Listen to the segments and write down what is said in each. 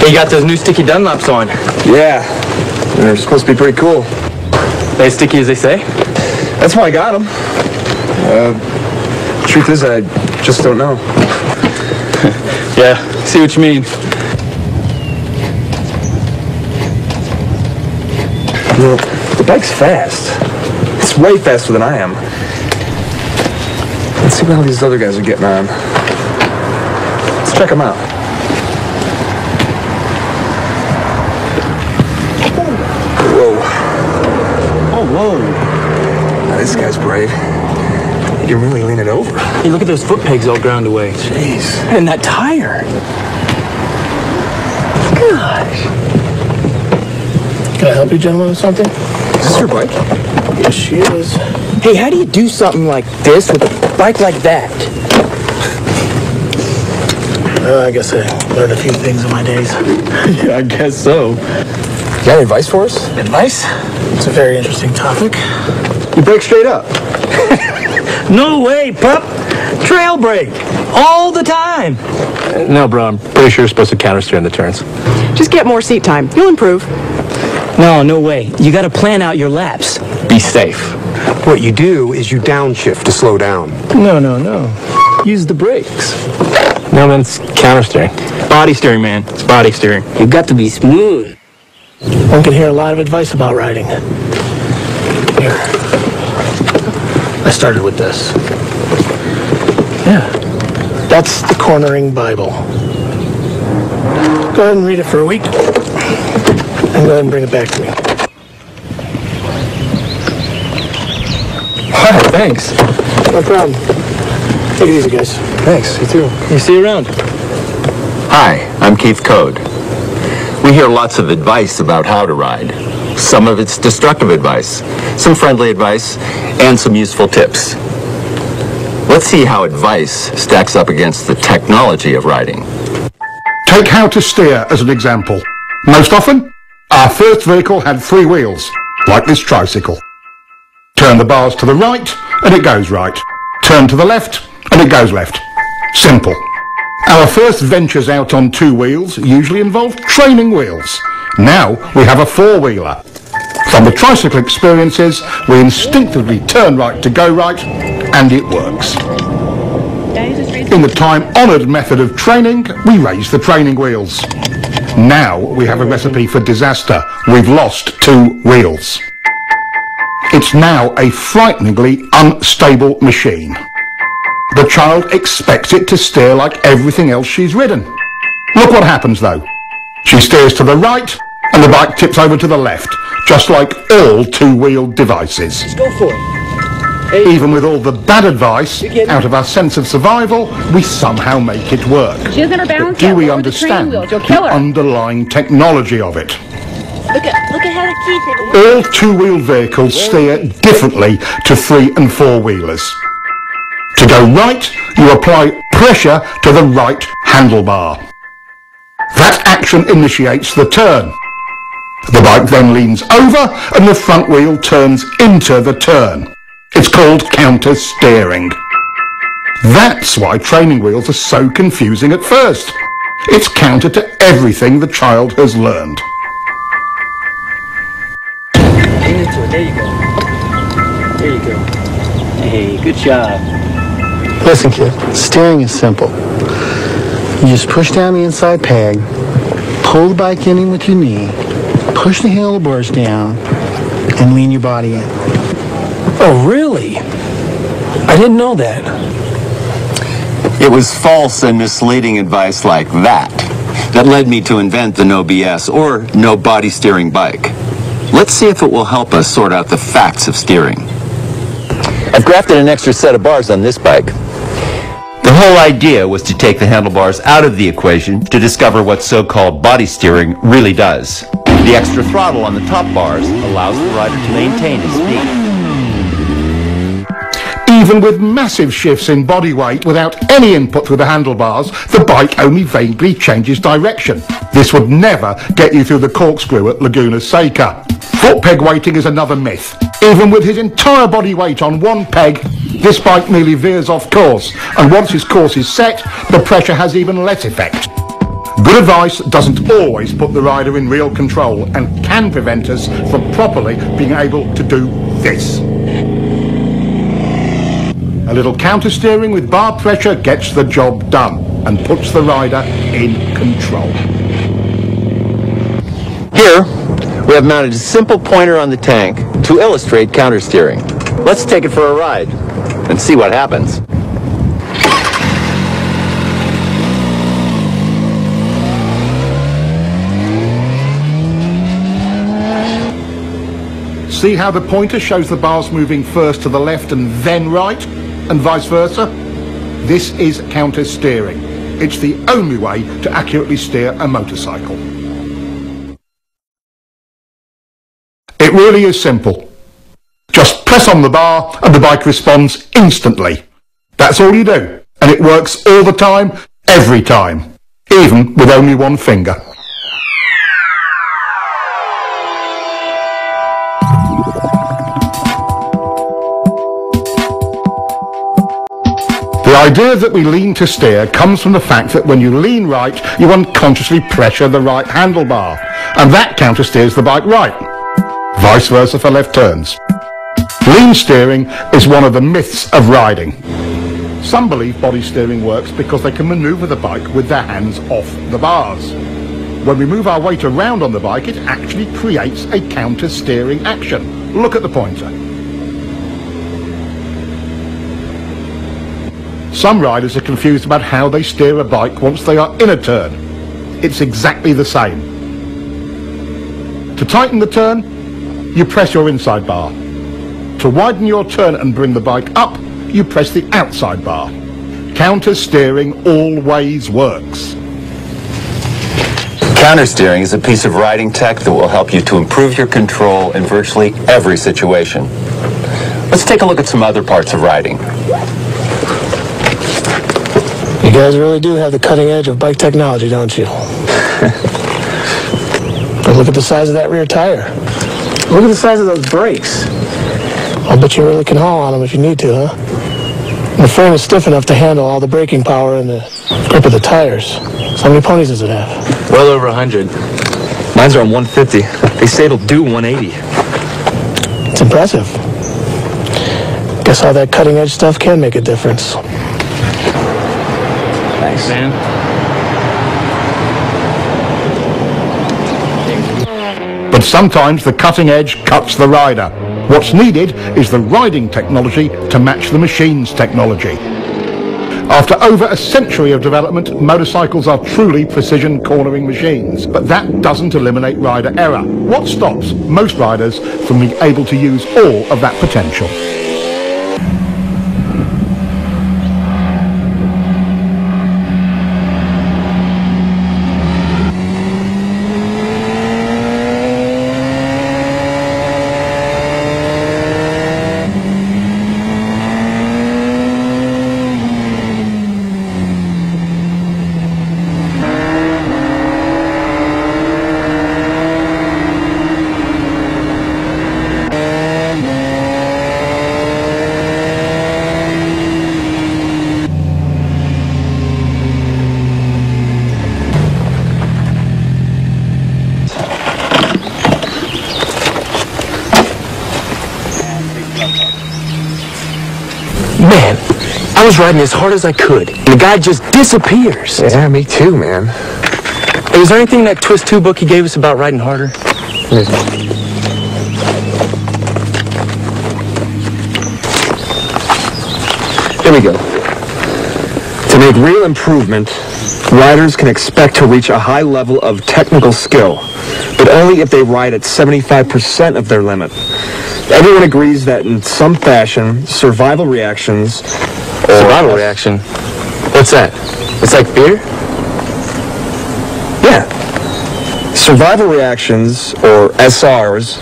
You got those new sticky Dunlops on. Yeah, they're supposed to be pretty cool. They as sticky as they say? That's why I got them. Truth is, I just don't know. Yeah, see what you mean. Well, the bike's fast. It's way faster than I am. Let's see how these other guys are getting on. Let's check them out. Whoa. Oh, whoa. Now, this guy's brave. He can really lean it over. Hey, look at those foot pegs all ground away. Jeez. And that tire. Gosh. Can I help you, gentlemen, with something? Is this your bike? Yes, she is. Hey, how do you do something like this with a bike like that? I guess I learned a few things in my days. Yeah, I guess so. You got any advice for us? Advice? It's a very interesting topic. You brake straight up. No way, pup. Trail brake. All the time. No, bro, I'm pretty sure you're supposed to counter steer in the turns. Just get more seat time. You'll improve. No way. You got to plan out your laps. Be safe. What you do is you downshift to slow down. No. Use the brakes. No, man, it's counter steering. Body steering, man. It's body steering. You got to be smooth. One can hear a lot of advice about riding. Here. I started with this. Yeah. That's the Cornering Bible. Go ahead and read it for a week. And go ahead and bring it back to me. All right, thanks. No problem. Take it easy, guys. Thanks, you too. You see you around. Hi, I'm Keith Code. We hear lots of advice about how to ride. Some of it's destructive advice, some friendly advice, and some useful tips. Let's see how advice stacks up against the technology of riding. Take how to steer as an example. Most often, our first vehicle had 3 wheels, like this tricycle. Turn the bars to the right, and it goes right. Turn to the left, and it goes left. Simple. Our first ventures out on 2 wheels usually involved training wheels. Now we have a 4-wheeler. From the tricycle experiences, we instinctively turn right to go right, and it works. In the time-honoured method of training, we raise the training wheels. Now we have a recipe for disaster. We've lost 2 wheels. It's now a frighteningly unstable machine. The child expects it to steer like everything else she's ridden. Look what happens though. She steers to the right and the bike tips over to the left, just like all 2-wheeled devices. Let's go for it. Hey. Even with all the bad advice, out of our sense of survival, we somehow make it work. She doesn't have her balance But do yet. we Lower the training understand wheels. You'll kill the her. underlying technology of it? Look at how the keys are. All 2-wheel vehicles steer differently to 3- and 4-wheelers. To go right, you apply pressure to the right handlebar. That action initiates the turn. The bike then leans over and the front wheel turns into the turn. It's called counter steering. That's why training wheels are so confusing at first. It's counter to everything the child has learned. There you go. There you go. Hey, good job. Listen, kid. Steering is simple. You just push down the inside peg, pull the bike in with your knee, push the handlebars down, and lean your body in. Oh, really? I didn't know that. It was false and misleading advice like that led me to invent the No BS or No Body Steering bike. Let's see if it will help us sort out the facts of steering. I've grafted an extra set of bars on this bike. The whole idea was to take the handlebars out of the equation to discover what so-called body steering really does. The extra throttle on the top bars allows the rider to maintain his speed. Even with massive shifts in body weight without any input through the handlebars, the bike only vaguely changes direction. This would never get you through the corkscrew at Laguna Seca. Foot peg weighting is another myth. Even with his entire body weight on one peg, this bike merely veers off course, and once his course is set, the pressure has even less effect. Good advice doesn't always put the rider in real control and can prevent us from properly being able to do this. A little counter-steering with bar pressure gets the job done and puts the rider in control. Here, we have mounted a simple pointer on the tank to illustrate counter-steering. Let's take it for a ride and see what happens. See how the pointer shows the bars moving first to the left and then right, and vice versa? This is counter-steering. It's the only way to accurately steer a motorcycle. It really is simple. Just press on the bar and the bike responds instantly. That's all you do, and it works all the time, every time, even with only one finger. The idea that we lean to steer comes from the fact that when you lean right, you unconsciously pressure the right handlebar, and that counter-steers the bike right. Vice versa for left turns. Lean steering is one of the myths of riding. Some believe body steering works because they can maneuver the bike with their hands off the bars. When we move our weight around on the bike, it actually creates a counter-steering action. Look at the pointer. Some riders are confused about how they steer a bike once they are in a turn. It's exactly the same. To tighten the turn, you press your inside bar. To widen your turn and bring the bike up, you press the outside bar. Counter-steering always works. Counter-steering is a piece of riding tech that will help you to improve your control in virtually every situation. Let's take a look at some other parts of riding. You guys really do have the cutting edge of bike technology, don't you? But look at the size of that rear tire. Look at the size of those brakes. I'll bet you really can haul on them if you need to, huh? And the frame is stiff enough to handle all the braking power and the grip of the tires. So how many ponies does it have? Well over 100. Mine's are on 150. They say it'll do 180. It's impressive. Guess all that cutting edge stuff can make a difference. Thanks, man. But sometimes the cutting edge cuts the rider. What's needed is the riding technology to match the machine's technology. After over a century of development, motorcycles are truly precision cornering machines. But that doesn't eliminate rider error. What stops most riders from being able to use all of that potential? Man, I was riding as hard as I could, and the guy just disappears. Yeah, me too, man. Hey, is there anything in that Twist 2 book he gave us about riding harder? Here we go. To make real improvement, riders can expect to reach a high level of technical skill, but only if they ride at 75% of their limit. Everyone agrees that in some fashion, survival reactions... Survival reaction? What's that? It's like fear? Yeah. Survival reactions, or SRs,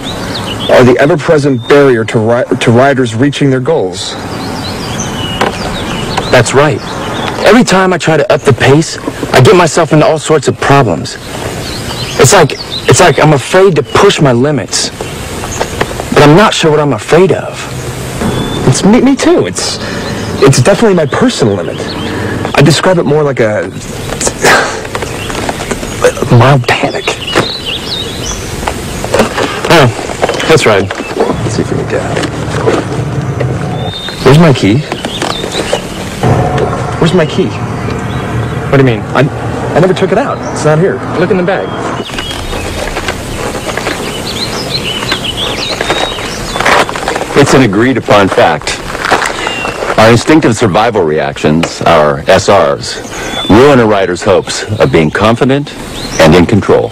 are the ever-present barrier to riders reaching their goals. That's right. Every time I try to up the pace, I get myself into all sorts of problems. It's like I'm afraid to push my limits. But I'm not sure what I'm afraid of. It's me too. It's definitely my personal limit. I describe it more like a Mild panic. Oh, let's ride. Let's see if we can get out. Where's my key? Where's my key? What do you mean? I never took it out. It's not here. Look in the bag. It's an agreed upon fact. Our instinctive survival reactions, our SRs, ruin a rider's hopes of being confident and in control.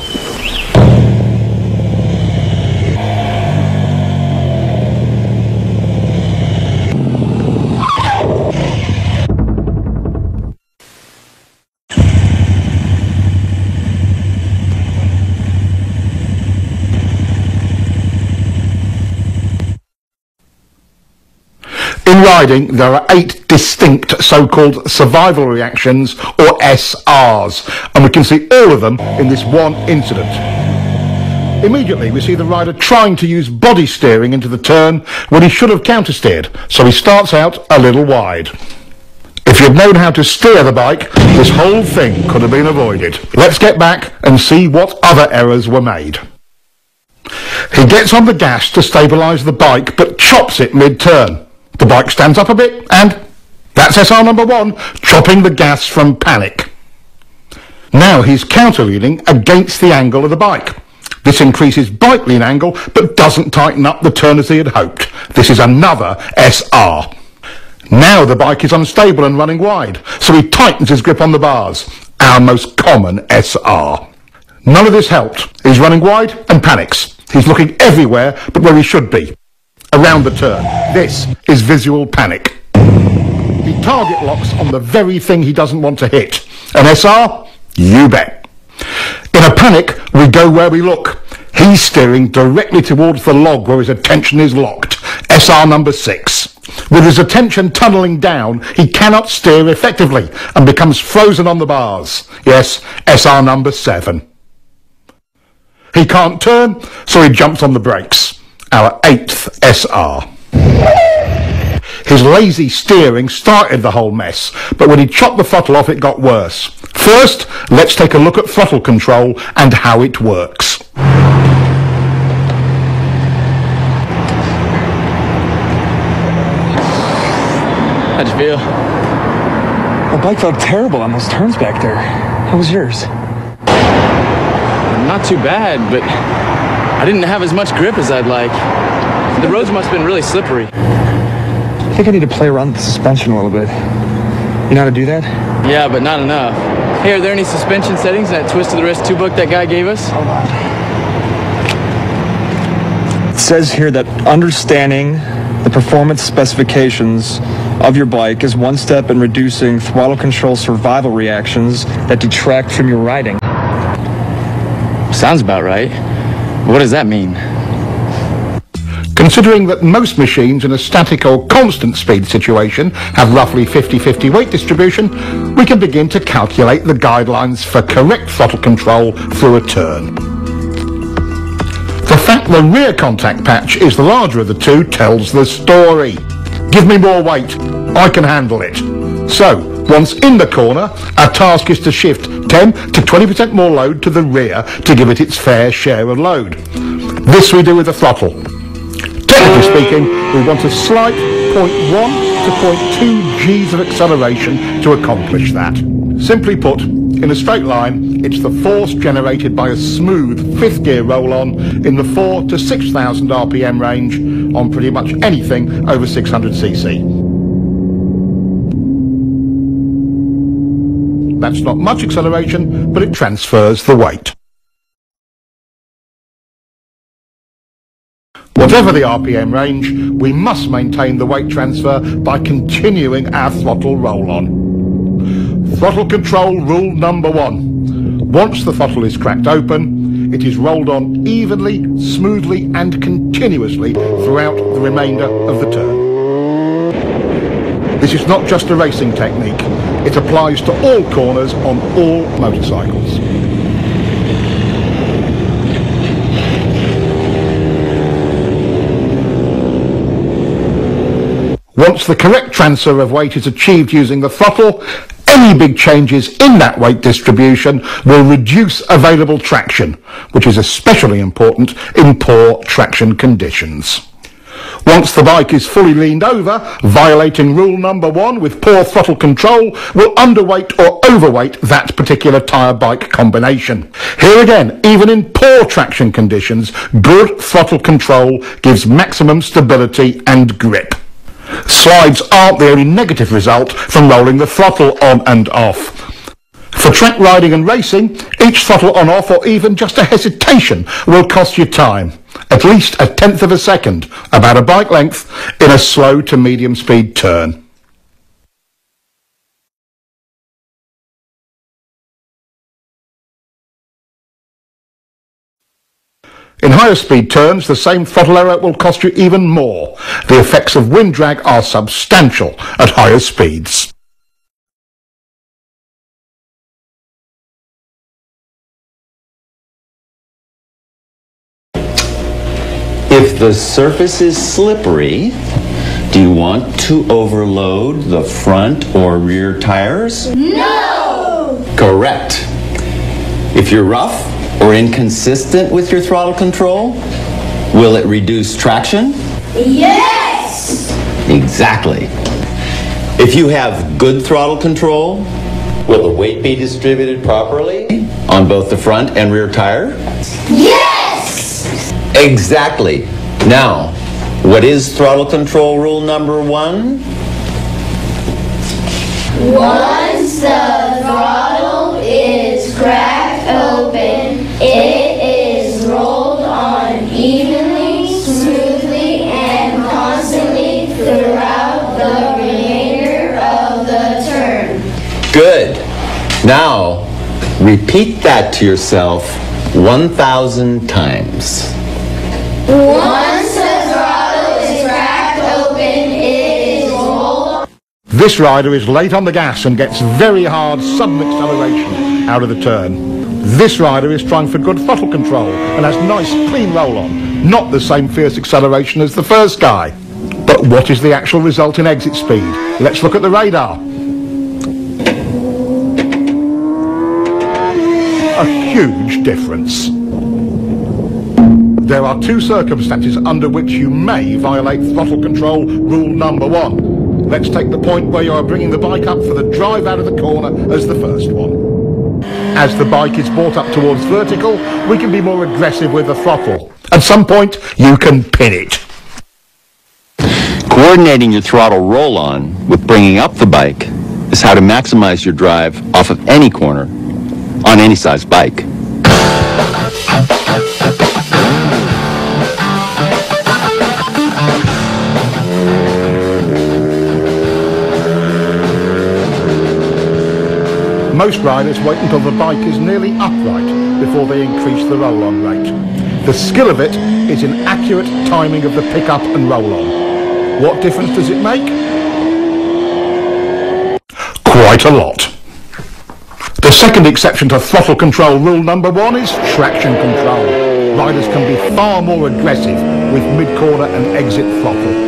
In riding, there are 8 distinct so-called survival reactions, or SRs, and we can see all of them in this one incident. Immediately, we see the rider trying to use body steering into the turn when he should have counter-steered, so he starts out a little wide. If you'd known how to steer the bike, this whole thing could have been avoided. Let's get back and see what other errors were made. He gets on the gas to stabilise the bike, but chops it mid-turn. The bike stands up a bit, and that's SR number 1, chopping the gas from panic. Now he's counter-leaning against the angle of the bike. This increases bike lean angle, but doesn't tighten up the turn as he had hoped. This is another SR. Now the bike is unstable and running wide, so he tightens his grip on the bars. Our most common SR. None of this helped. He's running wide and panics. He's looking everywhere but where he should be. Around the turn. This is visual panic. He target locks on the very thing he doesn't want to hit. An SR? You bet. In a panic, we go where we look. He's steering directly towards the log where his attention is locked. SR number 6. With his attention tunnelling down, he cannot steer effectively and becomes frozen on the bars. Yes, SR number 7. He can't turn, so he jumps on the brakes. Our 8th SR. His lazy steering started the whole mess, but when he chopped the throttle off, it got worse. First, let's take a look at throttle control and how it works. How'd you feel? My bike felt terrible on those turns back there. How was yours? Not too bad, but I didn't have as much grip as I'd like. The roads must have been really slippery. I think I need to play around with the suspension a little bit. You know how to do that? Yeah, but not enough. Hey, are there any suspension settings in that twist of the wrist 2 book that guy gave us? Hold on. It says here that understanding the performance specifications of your bike is one step in reducing throttle control survival reactions that detract from your riding. Sounds about right. What does that mean? Considering that most machines in a static or constant speed situation have roughly 50-50 weight distribution, we can begin to calculate the guidelines for correct throttle control through a turn. The fact the rear contact patch is the larger of the two tells the story. Give me more weight, I can handle it. So, once in the corner, our task is to shift 10 to 20% more load to the rear to give it its fair share of load. This we do with the throttle. Technically speaking, we want a slight 0.1 to 0.2 Gs of acceleration to accomplish that. Simply put, in a straight line, it's the force generated by a smooth 5th gear roll-on in the 4,000 to 6,000 RPM range on pretty much anything over 600cc. That's not much acceleration, but it transfers the weight. Whatever the RPM range, we must maintain the weight transfer by continuing our throttle roll-on. Throttle control rule number 1. Once the throttle is cracked open, it is rolled on evenly, smoothly and continuously throughout the remainder of the turn. This is not just a racing technique, it applies to all corners on all motorcycles. Once the correct transfer of weight is achieved using the throttle, Any big changes in that weight distribution will reduce available traction, which is especially important in poor traction conditions. Once the bike is fully leaned over, violating rule number 1 with poor throttle control will underweight or overweight that particular tyre bike combination. Here again, even in poor traction conditions, good throttle control gives maximum stability and grip. Slides aren't the only negative result from rolling the throttle on and off. For track riding and racing, each throttle on off or even just a hesitation will cost you time. At least a tenth of a second, about a bike length, in a slow to medium speed turn. In higher speed turns, the same throttle error will cost you even more. The effects of wind drag are substantial at higher speeds. If the surface is slippery, do you want to overload the front or rear tires? No! Correct. If you're rough or inconsistent with your throttle control, will it reduce traction? Yes! Exactly. If you have good throttle control, will the weight be distributed properly on both the front and rear tire? Yes! Exactly. Now, what is throttle control rule number 1? Once the throttle is cracked open, it is rolled on evenly, smoothly, and constantly throughout the remainder of the turn. Good. Now, repeat that to yourself 1,000 times. Once the throttle is cracked open, it is rolled. This rider is late on the gas and gets very hard sudden acceleration out of the turn. This rider is trying for good throttle control and has nice clean roll on, not the same fierce acceleration as the first guy. But what is the actual result in exit speed? Let's look at the radar. A huge difference. There are 2 circumstances under which you may violate throttle control rule number 1. Let's take the point where you are bringing the bike up for the drive out of the corner as the first one. As the bike is brought up towards vertical, we can be more aggressive with the throttle. At some point, you can pin it. Coordinating your throttle roll-on with bringing up the bike is how to maximize your drive off of any corner on any size bike. Most riders wait until the bike is nearly upright before they increase the roll-on rate. The skill of it is in accurate timing of the pick-up and roll-on. What difference does it make? Quite a lot. The second exception to throttle control rule number 1 is traction control. Riders can be far more aggressive with mid-corner and exit throttle.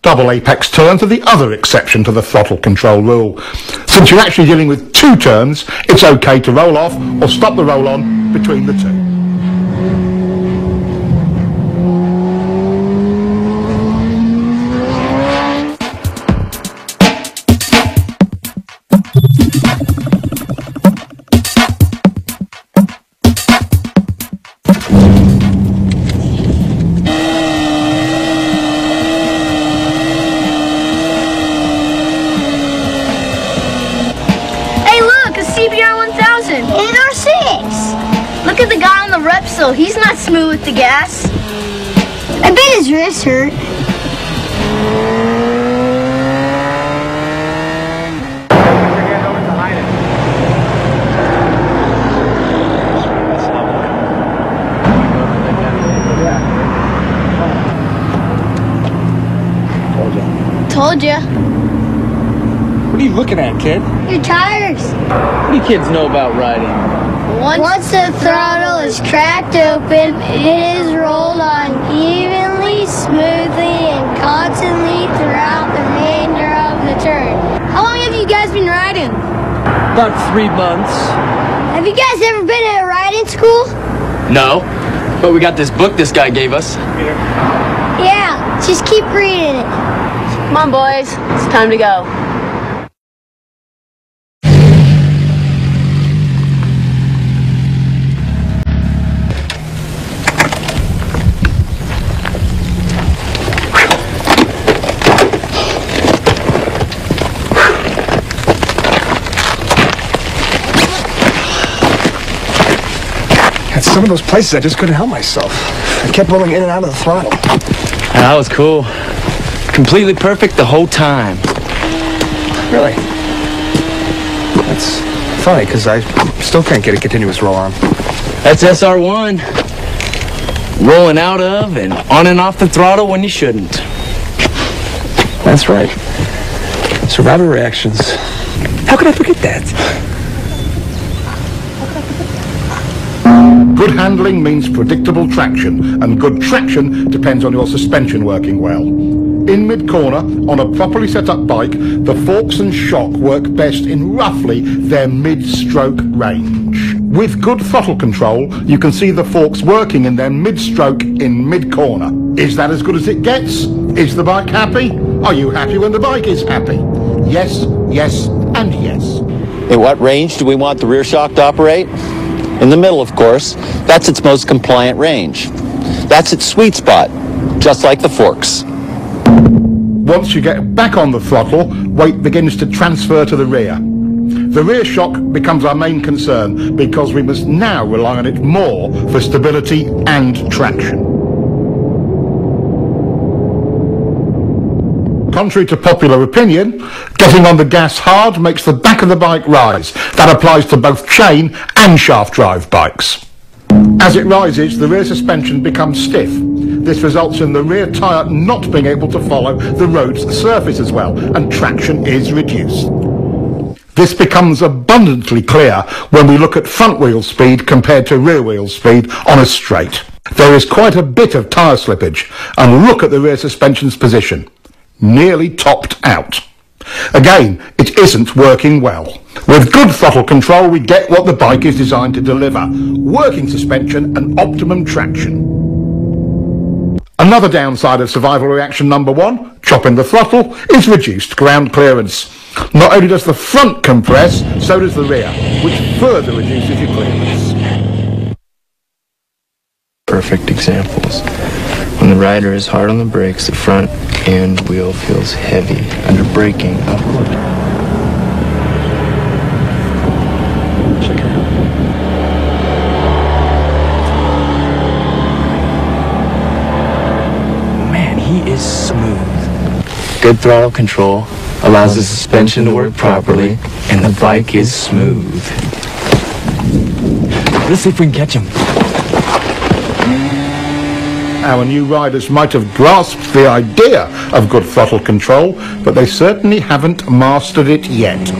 Double apex turns are the other exception to the throttle control rule. Since you're actually dealing with 2 turns, it's okay to roll off or stop the roll on between the 2. Look at the guy on the Repsol. He's not smooth with the gas. I bet his wrist hurt. Told ya. What are you looking at, kid? Your tires. What do you kids know about riding? Once the throttle is cracked open, it is rolled on evenly, smoothly, and constantly throughout the remainder of the turn. How long have you guys been riding? About 3 months. Have you guys ever been in a riding school? No, but we got this book this guy gave us. Yeah, just keep reading it. Come on, boys. It's time to go. At some of those places, I just couldn't help myself. I kept rolling in and out of the throttle. That was cool. Completely perfect the whole time. Really? That's funny, because I still can't get a continuous roll on. That's SR1. Rolling out of and on and off the throttle when you shouldn't. That's right. Survivor reactions. How could I forget that? Good handling means predictable traction, and good traction depends on your suspension working well. In mid-corner, on a properly set-up bike, the forks and shock work best in roughly their mid-stroke range. With good throttle control, you can see the forks working in their mid-stroke in mid-corner. Is that as good as it gets? Is the bike happy? Are you happy when the bike is happy? Yes, yes, and yes. At what range do we want the rear shock to operate? In the middle, of course. That's its most compliant range. That's its sweet spot, just like the forks. Once you get back on the throttle, weight begins to transfer to the rear. The rear shock becomes our main concern because we must now rely on it more for stability and traction. Contrary to popular opinion, getting on the gas hard makes the back of the bike rise. That applies to both chain and shaft drive bikes. As it rises, the rear suspension becomes stiff. This results in the rear tyre not being able to follow the road's surface as well, and traction is reduced. This becomes abundantly clear when we look at front wheel speed compared to rear wheel speed on a straight. There is quite a bit of tyre slippage, and look at the rear suspension's position. Nearly topped out. Again, it isn't working well. With good throttle control, we get what the bike is designed to deliver: working suspension and optimum traction. Another downside of survival reaction number 1, chopping the throttle, is reduced ground clearance. Not only does the front compress, so does the rear, which further reduces your clearance. Perfect examples. When the rider is hard on the brakes, the front end wheel feels heavy under braking upward. Check it out. Man, he is smooth. Good throttle control allows the suspension to work properly, and the bike is smooth. Let's see if we can catch him. Our new riders might have grasped the idea of good throttle control, but they certainly haven't mastered it yet.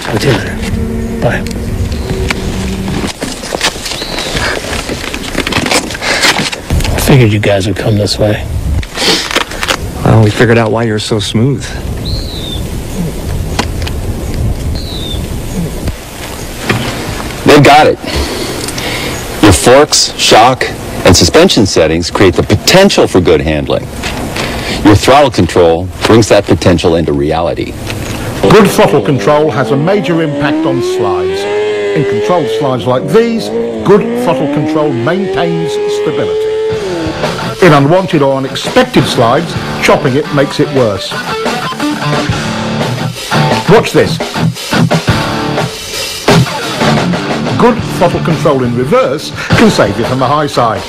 Talk to you later. Bye. I figured you guys would come this way. Well, we figured out why you're so smooth. They've got it. Your forks, shock, and suspension settings create the potential for good handling. Your throttle control brings that potential into reality. Good throttle control has a major impact on slides. In controlled slides like these, good throttle control maintains stability. In unwanted or unexpected slides, chopping it makes it worse. Watch this. Good throttle control in reverse can save you from the high side.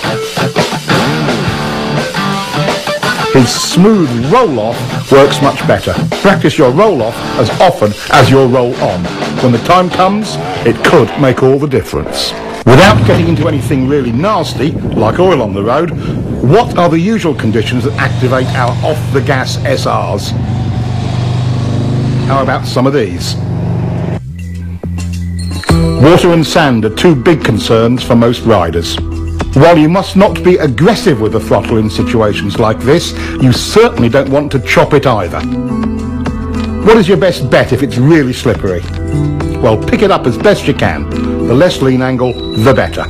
His smooth roll-off works much better. Practice your roll-off as often as your roll-on. When the time comes, it could make all the difference. Without getting into anything really nasty, like oil on the road, what are the usual conditions that activate our off-the-gas SRs? How about some of these? Water and sand are two big concerns for most riders. While you must not be aggressive with the throttle in situations like this, you certainly don't want to chop it either. What is your best bet if it's really slippery? Well, pick it up as best you can. The less lean angle, the better.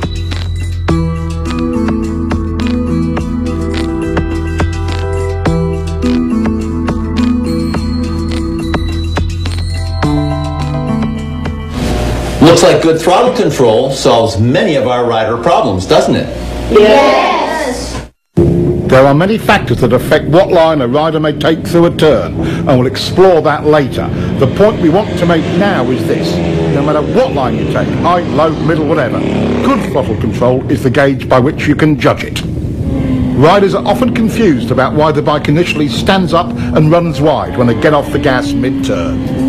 Looks like good throttle control solves many of our rider problems, doesn't it? Yes! There are many factors that affect what line a rider may take through a turn, and we'll explore that later. The point we want to make now is this. No matter what line you take, high, low, middle, whatever, good throttle control is the gauge by which you can judge it. Riders are often confused about why the bike initially stands up and runs wide when they get off the gas mid-turn.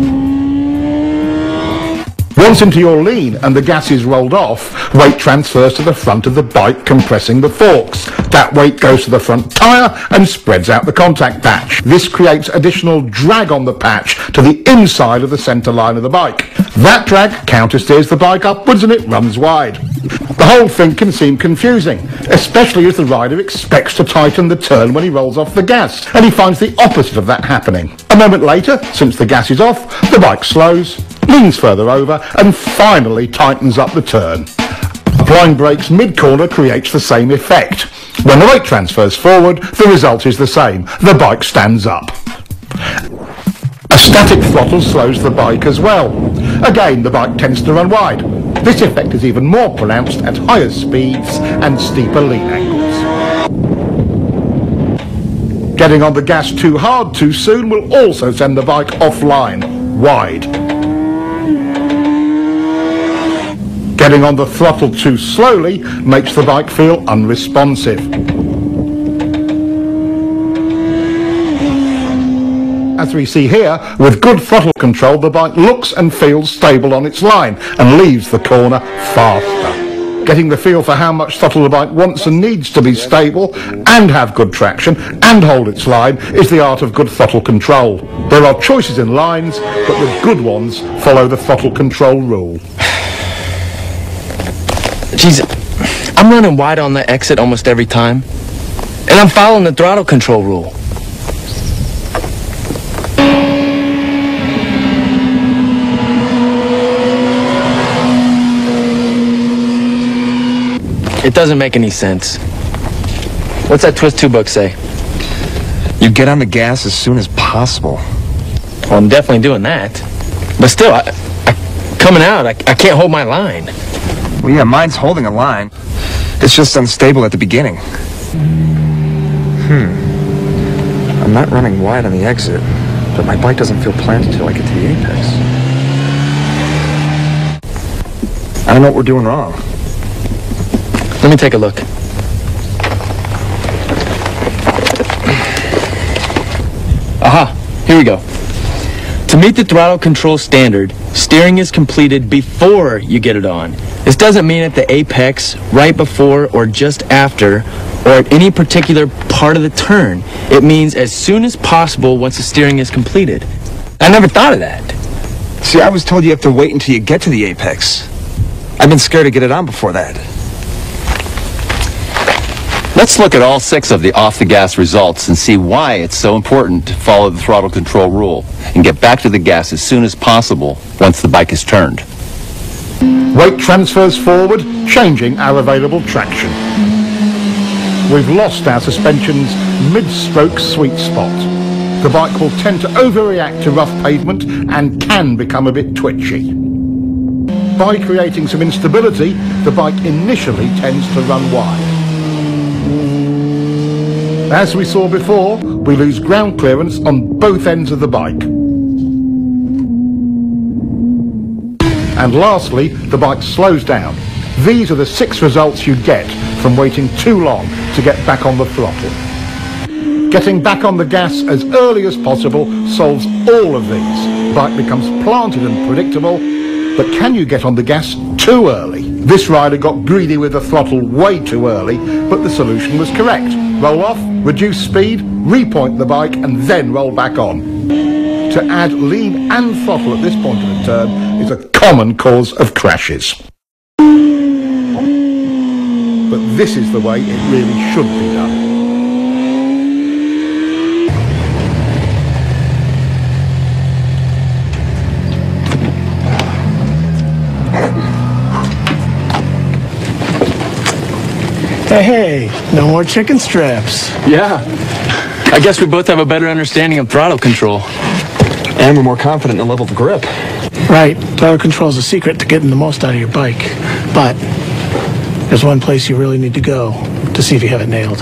Once into your lean and the gas is rolled off, weight transfers to the front of the bike, compressing the forks. That weight goes to the front tyre and spreads out the contact patch. This creates additional drag on the patch to the inside of the centre line of the bike. That drag countersteers the bike upwards and it runs wide. The whole thing can seem confusing, especially as the rider expects to tighten the turn when he rolls off the gas, and he finds the opposite of that happening. A moment later, since the gas is off, the bike slows, leans further over, and finally tightens up the turn. Applying brakes mid-corner creates the same effect. When the weight transfers forward, the result is the same. The bike stands up. A static throttle slows the bike as well. Again, the bike tends to run wide. This effect is even more pronounced at higher speeds and steeper lean angles. Getting on the gas too hard too soon will also send the bike offline, wide. Getting on the throttle too slowly makes the bike feel unresponsive. As we see here, with good throttle control, the bike looks and feels stable on its line and leaves the corner faster. Getting the feel for how much throttle the bike wants and needs to be stable and have good traction and hold its line is the art of good throttle control. There are choices in lines, but the good ones follow the throttle control rule. Jeez, I'm running wide on the exit almost every time, and I'm following the throttle control rule. It doesn't make any sense. What's that Twist 2 book say? You get on the gas as soon as possible. Well, I'm definitely doing that. But still, coming out, I can't hold my line. Well, yeah, mine's holding a line. It's just unstable at the beginning. I'm not running wide on the exit, but my bike doesn't feel planted until I get to the apex. I don't know what we're doing wrong. Let me take a look. Aha, here we go. To meet the throttle control standard, steering is completed before you get it on. This doesn't mean at the apex, right before, or just after, or at any particular part of the turn. It means as soon as possible once the steering is completed. I never thought of that. See, I was told you have to wait until you get to the apex. I've been scared to get it on before that. Let's look at all 6 of the off-the-gas results and see why it's so important to follow the throttle control rule and get back to the gas as soon as possible once the bike is turned. Weight transfers forward, changing our available traction. We've lost our suspension's mid-stroke sweet spot. The bike will tend to overreact to rough pavement and can become a bit twitchy. By creating some instability, the bike initially tends to run wide. As we saw before, we lose ground clearance on both ends of the bike. And lastly, the bike slows down. These are the 6 results you get from waiting too long to get back on the throttle. Getting back on the gas as early as possible solves all of these. The bike becomes planted and predictable, But can you get on the gas too early? This rider got greedy with the throttle way too early, but the solution was correct. Roll off, reduce speed, repoint the bike, and then roll back on. To add lean and throttle at this point of the turn is a common cause of crashes. But this is the way it really should be done. Hey, no more chicken strips. Yeah. I guess we both have a better understanding of throttle control. And we're more confident in the level of grip. Right. Throttle control is the secret to getting the most out of your bike. But there's one place you really need to go to see if you have it nailed.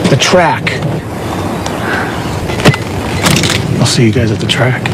The track. I'll see you guys at the track.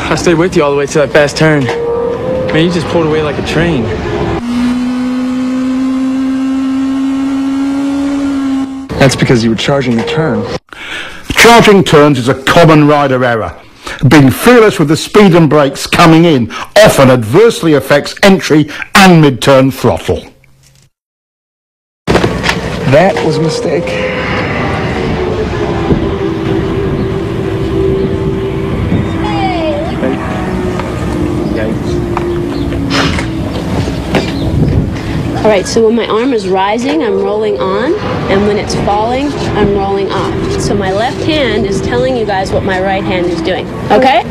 I stayed with you all the way to that fast turn. Man, you just pulled away like a train. That's because you were charging the turn. Charging turns is a common rider error. Being fearless with the speed and brakes coming in often adversely affects entry and mid-turn throttle. That was a mistake. All right, so when my arm is rising, I'm rolling on, and when it's falling, I'm rolling off. So my left hand is telling you guys what my right hand is doing, okay?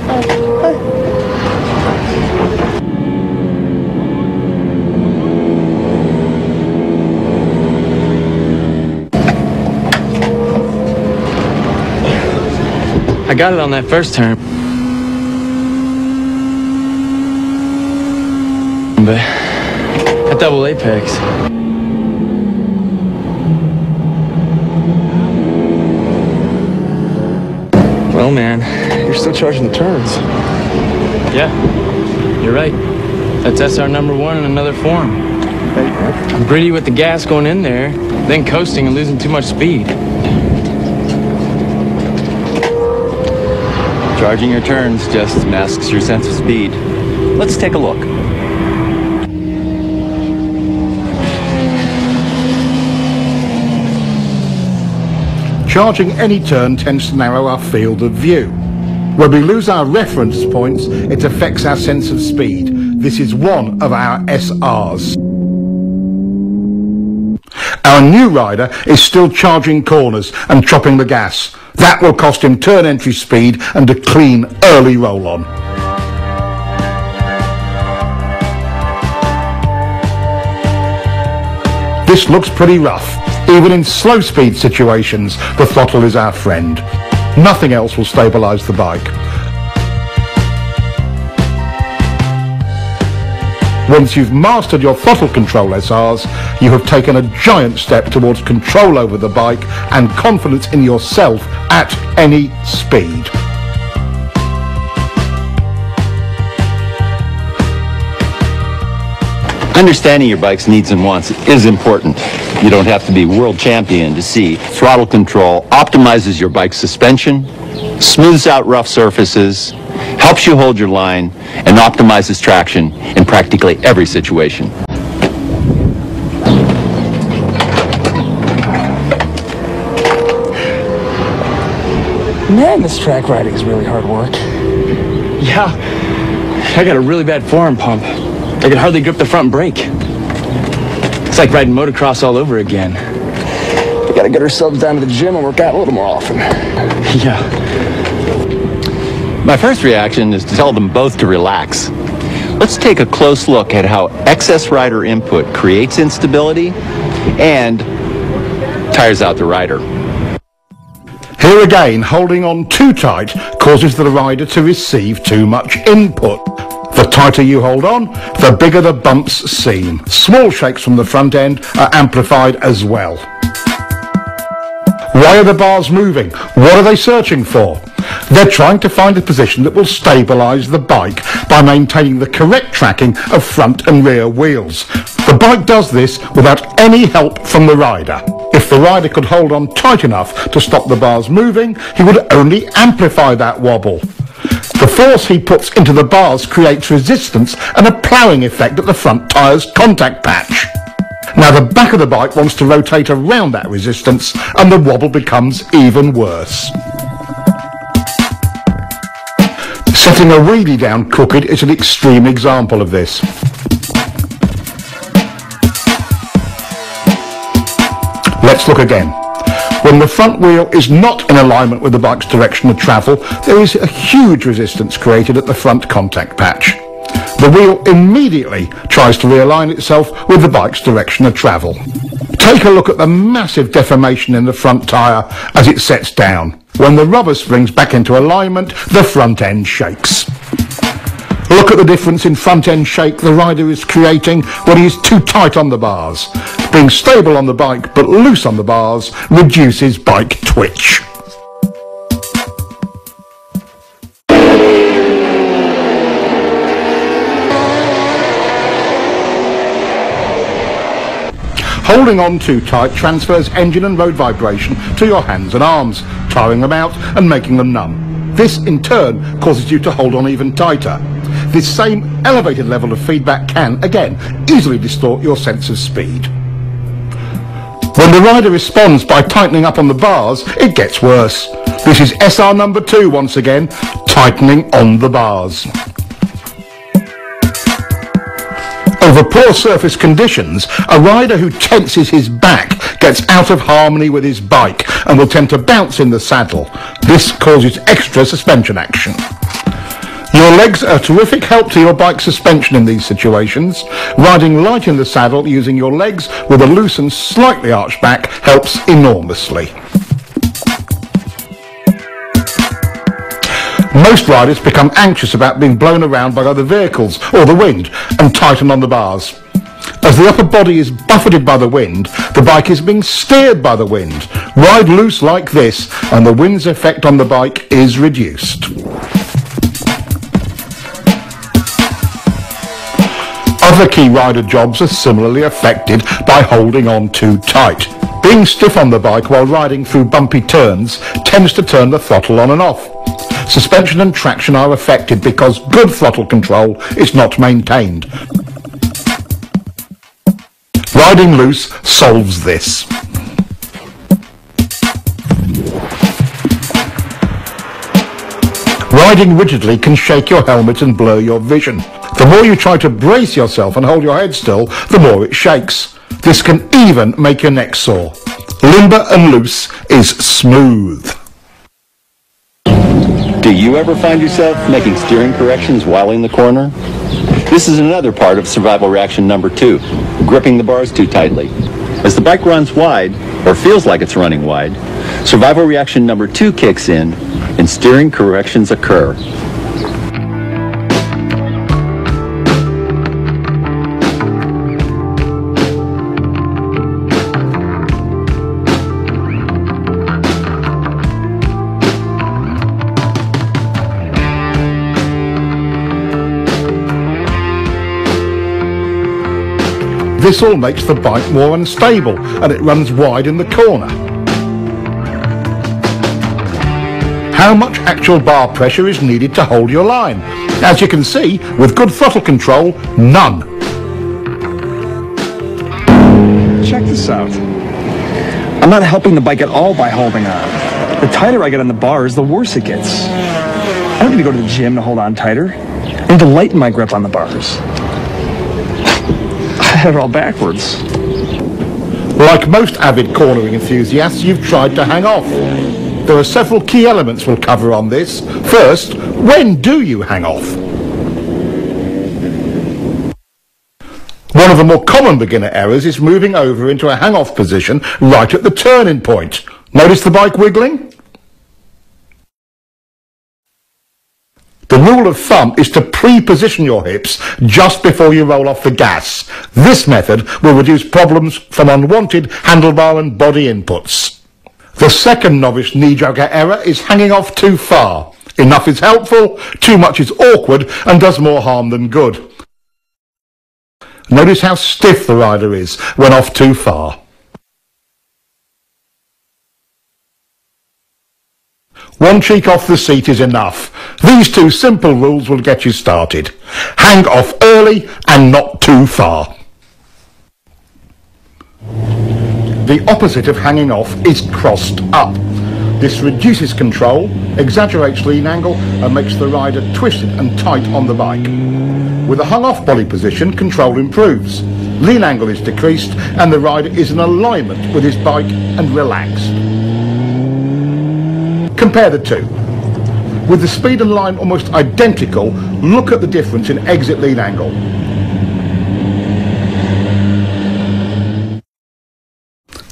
I got it on that first turn. But at double apex. Well, man, you're still charging the turns. Yeah, you're right. That's SR number one in another form. I'm greedy with the gas going in there, then coasting and losing too much speed. Charging your turns just masks your sense of speed. Let's take a look. Charging any turn tends to narrow our field of view. When we lose our reference points, it affects our sense of speed. This is one of our SRs. Our new rider is still charging corners and chopping the gas. That will cost him turn entry speed and a clean early roll-on. This looks pretty rough. Even in slow speed situations, the throttle is our friend. Nothing else will stabilise the bike. Once you've mastered your throttle control SRs, you have taken a giant step towards control over the bike and confidence in yourself at any speed. Understanding your bike's needs and wants is important. You don't have to be world champion to see throttle control optimizes your bike's suspension, smooths out rough surfaces, helps you hold your line, and optimizes traction in practically every situation. Man, this track riding is really hard work. Yeah, I got a really bad forearm pump. I could hardly grip the front brake. It's like riding motocross all over again. We gotta get ourselves down to the gym and work out a little more often. Yeah. My first reaction is to tell them both to relax. Let's take a close look at how excess rider input creates instability and tires out the rider. Here again, holding on too tight causes the rider to receive too much input. The tighter you hold on, the bigger the bumps seem. Small shakes from the front end are amplified as well. Why are the bars moving? What are they searching for? They're trying to find a position that will stabilise the bike by maintaining the correct tracking of front and rear wheels. The bike does this without any help from the rider. If the rider could hold on tight enough to stop the bars moving, he would only amplify that wobble. The force he puts into the bars creates resistance and a ploughing effect at the front tyre's contact patch. Now the back of the bike wants to rotate around that resistance and the wobble becomes even worse. Setting a wheelie down crooked is an extreme example of this. Let's look again. When the front wheel is not in alignment with the bike's direction of travel, there is a huge resistance created at the front contact patch. The wheel immediately tries to realign itself with the bike's direction of travel. Take a look at the massive deformation in the front tyre as it sets down. When the rubber springs back into alignment, the front end shakes. Look at the difference in front end shake the rider is creating when he is too tight on the bars. Being stable on the bike but loose on the bars reduces bike twitch. Holding on too tight transfers engine and road vibration to your hands and arms, tiring them out and making them numb. This in turn causes you to hold on even tighter. This same elevated level of feedback can, again, easily distort your sense of speed. When the rider responds by tightening up on the bars, it gets worse. This is SR number 2 once again, tightening on the bars. Over poor surface conditions, a rider who tenses his back gets out of harmony with his bike and will tend to bounce in the saddle. This causes extra suspension action. Your legs are a terrific help to your bike suspension in these situations. Riding light in the saddle using your legs with a loose and slightly arched back helps enormously. Most riders become anxious about being blown around by other vehicles or the wind and tighten on the bars. As the upper body is buffeted by the wind, the bike is being steered by the wind. Ride loose like this and the wind's effect on the bike is reduced. Other key rider jobs are similarly affected by holding on too tight. Being stiff on the bike while riding through bumpy turns tends to turn the throttle on and off. Suspension and traction are affected because good throttle control is not maintained. Riding loose solves this. Riding rigidly can shake your helmet and blur your vision. The more you try to brace yourself and hold your head still, the more it shakes. This can even make your neck sore. Limber and loose is smooth. Do you ever find yourself making steering corrections while in the corner? This is another part of survival reaction number 2, gripping the bars too tightly. As the bike runs wide, or feels like it's running wide, survival reaction number 2 kicks in and steering corrections occur. This all makes the bike more unstable and it runs wide in the corner. How much actual bar pressure is needed to hold your line? As you can see, with good throttle control, none. Check this out. I'm not helping the bike at all by holding on. The tighter I get on the bars, the worse it gets. I don't need to go to the gym to hold on tighter. I need to lighten my grip on the bars. I had it all backwards. Like most avid cornering enthusiasts, you've tried to hang off. There are several key elements we'll cover on this. First, when do you hang off? One of the more common beginner errors is moving over into a hang-off position right at the turning point. Notice the bike wiggling? The rule of thumb is to pre-position your hips just before you roll off the gas. This method will reduce problems from unwanted handlebar and body inputs. The second novice knee-jogger error is hanging off too far. Enough is helpful, too much is awkward and does more harm than good. Notice how stiff the rider is when off too far. One cheek off the seat is enough. These two simple rules will get you started. Hang off early and not too far. The opposite of hanging off is crossed up. This reduces control, exaggerates lean angle and makes the rider twisted and tight on the bike. With a hung-off body position, control improves. Lean angle is decreased and the rider is in alignment with his bike and relaxed. Compare the two. With the speed and line almost identical, look at the difference in exit lean angle.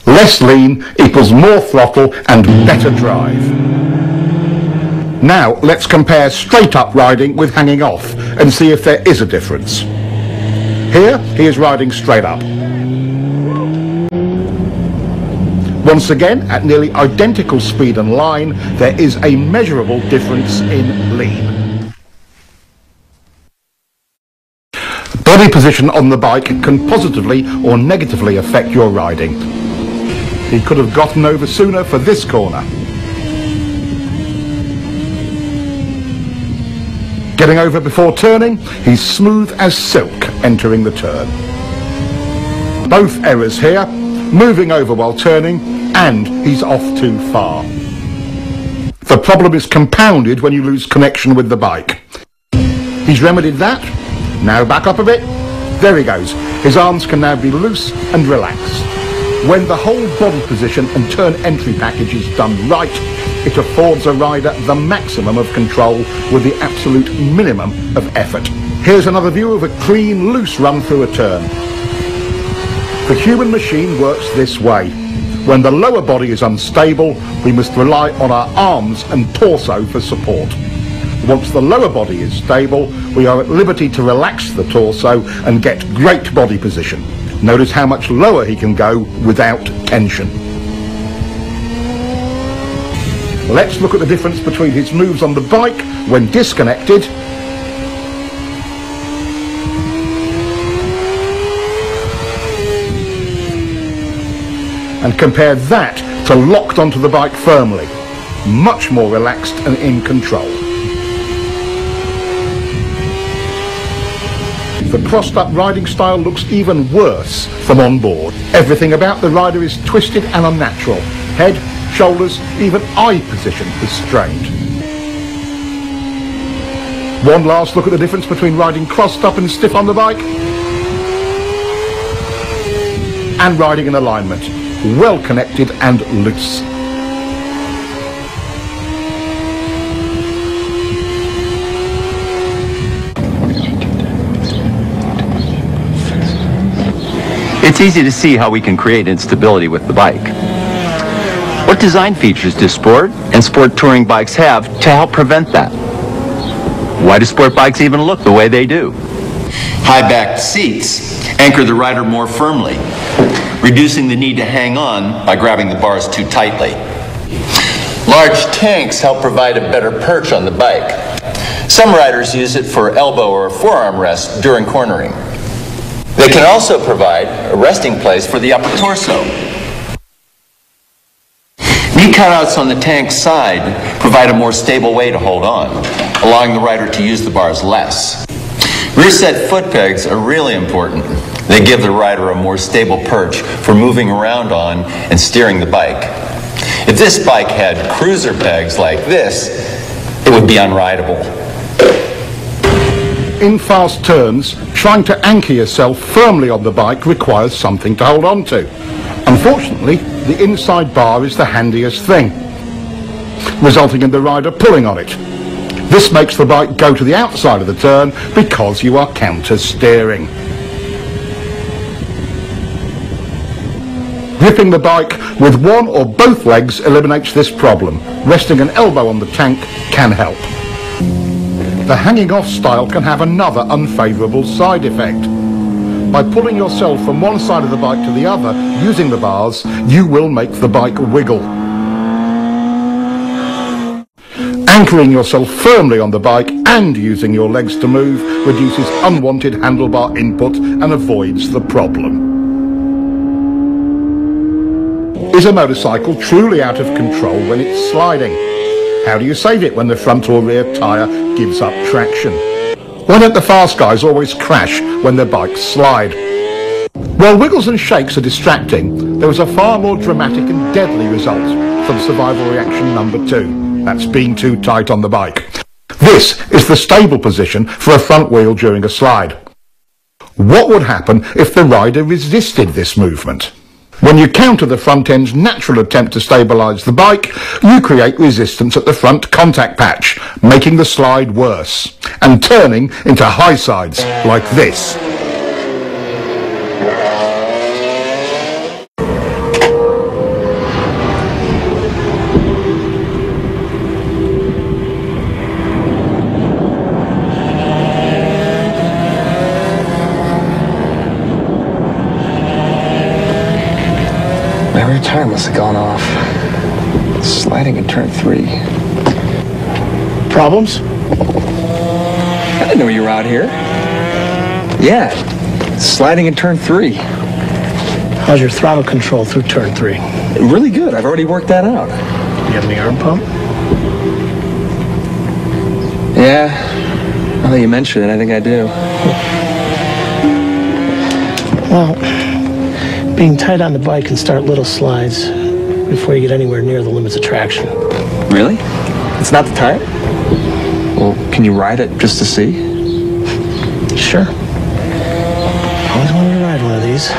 Less lean equals more throttle and better drive. Now let's compare straight up riding with hanging off and see if there is a difference. Here he is riding straight up. Once again, at nearly identical speed and line, there is a measurable difference in lean. Body position on the bike can positively or negatively affect your riding. He could have gotten over sooner for this corner. Getting over before turning, he's smooth as silk entering the turn. Both errors here, moving over while turning, and he's off too far. The problem is compounded when you lose connection with the bike. He's remedied that. Now back up a bit. There he goes. His arms can now be loose and relaxed. When the whole body position and turn entry package is done right, it affords a rider the maximum of control with the absolute minimum of effort. Here's another view of a clean, loose run through a turn. The human machine works this way. When the lower body is unstable, we must rely on our arms and torso for support. Once the lower body is stable, we are at liberty to relax the torso and get great body position. Notice how much lower he can go without tension. Let's look at the difference between his moves on the bike when disconnected and compare that to locked onto the bike firmly. Much more relaxed and in control. The crossed-up riding style looks even worse from on board. Everything about the rider is twisted and unnatural. Head, shoulders, even eye position is strained. One last look at the difference between riding crossed up and stiff on the bike and riding in alignment, well connected and loose. It's easy to see how we can create instability with the bike. What design features do sport and sport touring bikes have to help prevent that? Why do sport bikes even look the way they do? High-backed seats anchor the rider more firmly, reducing the need to hang on by grabbing the bars too tightly. Large tanks help provide a better perch on the bike. Some riders use it for elbow or forearm rest during cornering. They can also provide a resting place for the upper torso. Knee cutouts on the tank's side provide a more stable way to hold on, allowing the rider to use the bars less. Rear set foot pegs are really important. They give the rider a more stable perch for moving around on and steering the bike. If this bike had cruiser pegs like this, it would be unrideable. In fast turns, trying to anchor yourself firmly on the bike requires something to hold on to. Unfortunately, the inside bar is the handiest thing, resulting in the rider pulling on it. This makes the bike go to the outside of the turn because you are counter steering. Gripping the bike with one or both legs eliminates this problem. Resting an elbow on the tank can help. The hanging off style can have another unfavourable side effect. By pulling yourself from one side of the bike to the other using the bars, you will make the bike wiggle. Anchoring yourself firmly on the bike and using your legs to move reduces unwanted handlebar input and avoids the problem. Is a motorcycle truly out of control when it's sliding? How do you save it when the front or rear tyre gives up traction? Why don't the fast guys always crash when their bikes slide? While wiggles and shakes are distracting, there is a far more dramatic and deadly result from survival reaction number 2. That's being too tight on the bike. This is the stable position for a front wheel during a slide. What would happen if the rider resisted this movement? When you counter the front end's natural attempt to stabilise the bike, you create resistance at the front contact patch, making the slide worse, and turning into high sides like this. My rear tire must have gone off. Sliding in turn 3. Problems? I didn't know you were out here. Yeah, sliding in turn 3. How's your throttle control through turn 3? Really good. I've already worked that out. You have any arm pump? Yeah, now that you mention it, I think I do. Well, being tight on the bike can start little slides before you get anywhere near the limits of traction. Really? It's not the tire? Well, can you ride it just to see? Sure. Always wanted to ride one of these.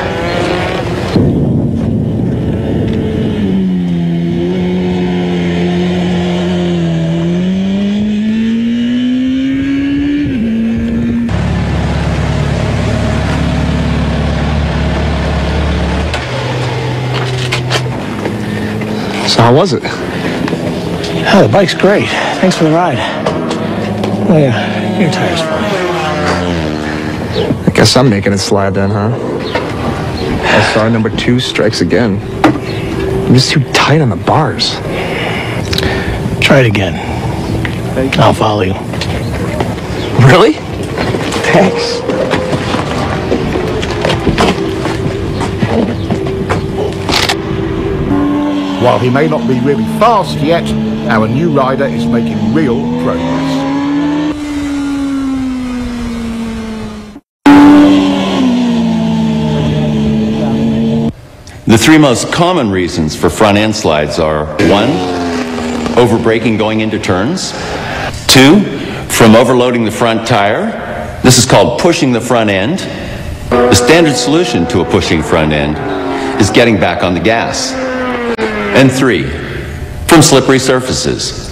So how was it? Oh, the bike's great. Thanks for the ride. Oh yeah, your tire's fine. I guess I'm making it slide then, huh? SR number 2 strikes again. I'm just too tight on the bars. Try it again. I'll follow you. Really? Thanks. While he may not be really fast yet, our new rider is making real progress. The 3 most common reasons for front end slides are 1, over braking going into turns. 2, from overloading the front tire. This is called pushing the front end. The standard solution to a pushing front end is getting back on the gas. And 3, from slippery surfaces.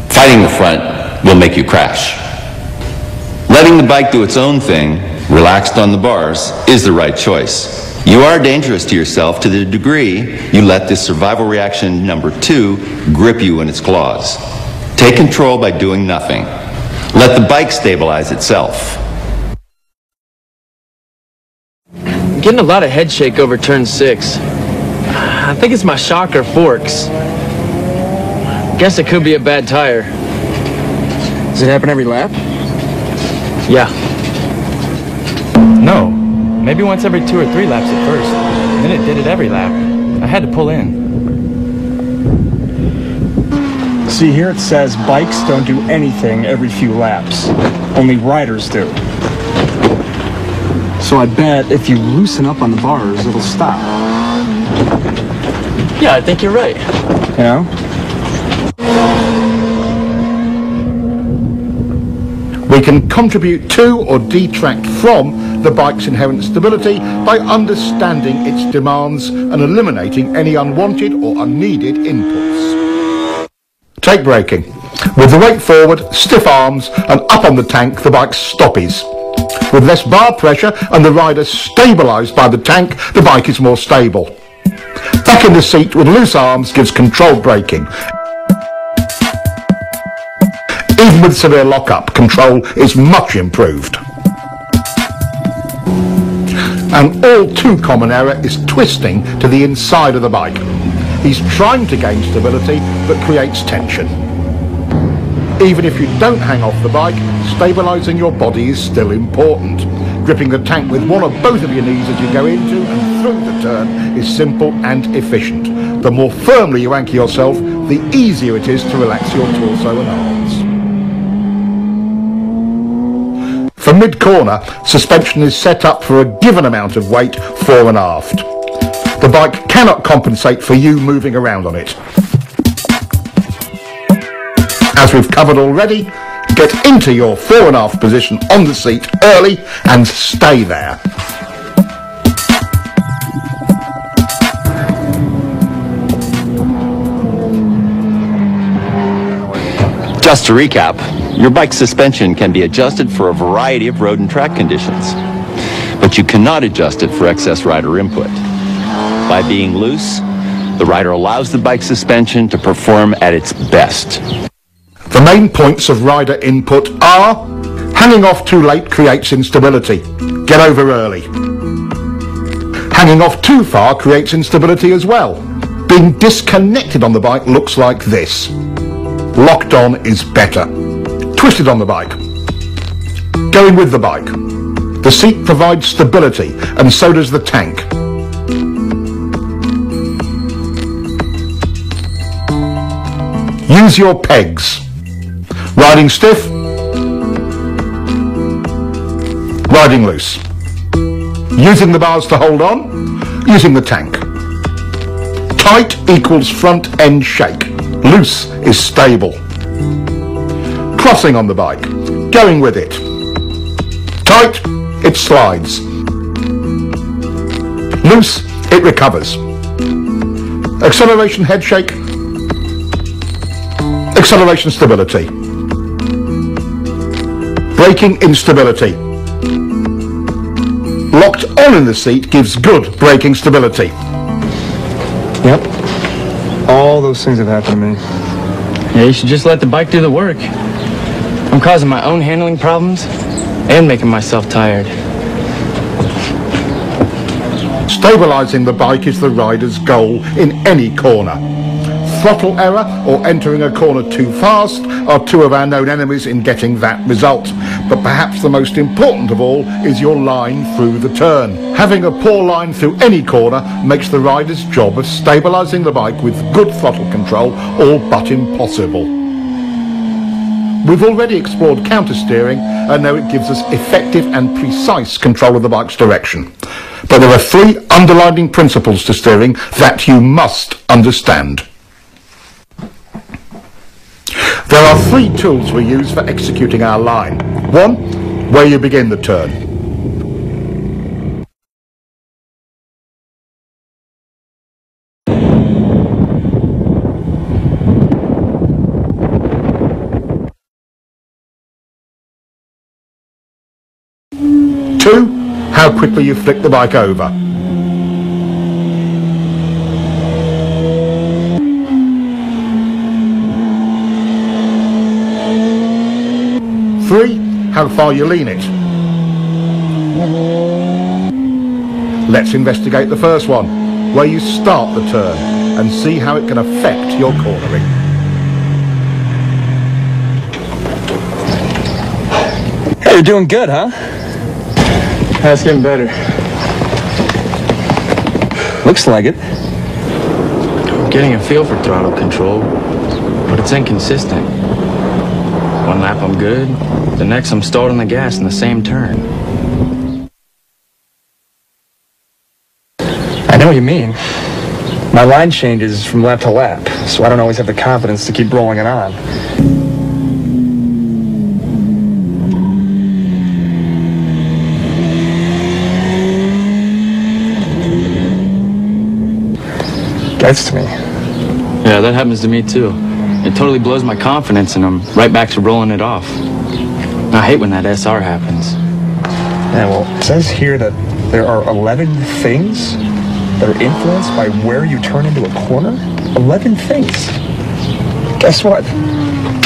Fighting the front will make you crash. Letting the bike do its own thing, relaxed on the bars, is the right choice. You are dangerous to yourself to the degree you let this survival reaction number 2 grip you in its claws. Take control by doing nothing. Let the bike stabilize itself. I'm getting a lot of head shake over turn 6. I think it's my shock or forks. Guess it could be a bad tire. Does it happen every lap? Yeah. No. Maybe once every 2 or 3 laps at first. Then it did it every lap. I had to pull in. See, here it says bikes don't do anything every few laps. Only riders do. So I bet if you loosen up on the bars, it'll stop. Yeah, I think you're right. You know? We can contribute to or detract from the bike's inherent stability by understanding its demands and eliminating any unwanted or unneeded inputs. Take braking. With the weight forward, stiff arms and up on the tank, the bike stoppies. With less bar pressure and the rider stabilised by the tank, the bike is more stable. Back in the seat with loose arms gives controlled braking. Even with severe lock-up, control is much improved. An all too common error is twisting to the inside of the bike. He's trying to gain stability but creates tension. Even if you don't hang off the bike, stabilising your body is still important. Gripping the tank with one or both of your knees as you go into and through the turn is simple and efficient. The more firmly you anchor yourself, the easier it is to relax your torso and arms. For mid-corner, suspension is set up for a given amount of weight fore and aft. The bike cannot compensate for you moving around on it. As we've covered already, get into your fore and aft position on the seat early and stay there. Just to recap, your bike's suspension can be adjusted for a variety of road and track conditions, but you cannot adjust it for excess rider input. By being loose, the rider allows the bike's suspension to perform at its best. The main points of rider input are: hanging off too late creates instability. Get over early. Hanging off too far creates instability as well. Being disconnected on the bike looks like this. Locked on is better. Twisted on the bike. Going with the bike. The seat provides stability, and so does the tank. Use your pegs. Riding stiff. Riding loose. Using the bars to hold on. Using the tank. Tight equals front end shake. Loose is stable. Crossing on the bike. Going with it. Tight, it slides. Loose, it recovers. Acceleration head shake. Acceleration stability. Braking instability. Locked on in the seat gives good braking stability. Yep. All those things have happened to me. Yeah, you should just let the bike do the work. I'm causing my own handling problems and making myself tired. Stabilising the bike is the rider's goal in any corner. Throttle error or entering a corner too fast are two of our known enemies in getting that result. But perhaps the most important of all is your line through the turn. Having a poor line through any corner makes the rider's job of stabilising the bike with good throttle control all but impossible. We've already explored counter-steering and know it gives us effective and precise control of the bike's direction. But there are three underlying principles to steering that you must understand. There are three tools we use for executing our line. One, where you begin the turn. Two, how quickly you flick the bike over. Three, how far you lean it. Let's investigate the first one, where you start the turn and see how it can affect your cornering. Hey, you're doing good, huh? That's getting better. Looks like it. I'm getting a feel for throttle control, but it's inconsistent. One lap I'm good, the next I'm stalled on the gas in the same turn. I know what you mean. My line changes from lap to lap, so I don't always have the confidence to keep rolling it on. Gets to me. Yeah, that happens to me too. It totally blows my confidence and I'm right back to rolling it off. I hate when that SR happens. Yeah, well, it says here that there are 11 things that are influenced by where you turn into a corner. 11 things. Guess what?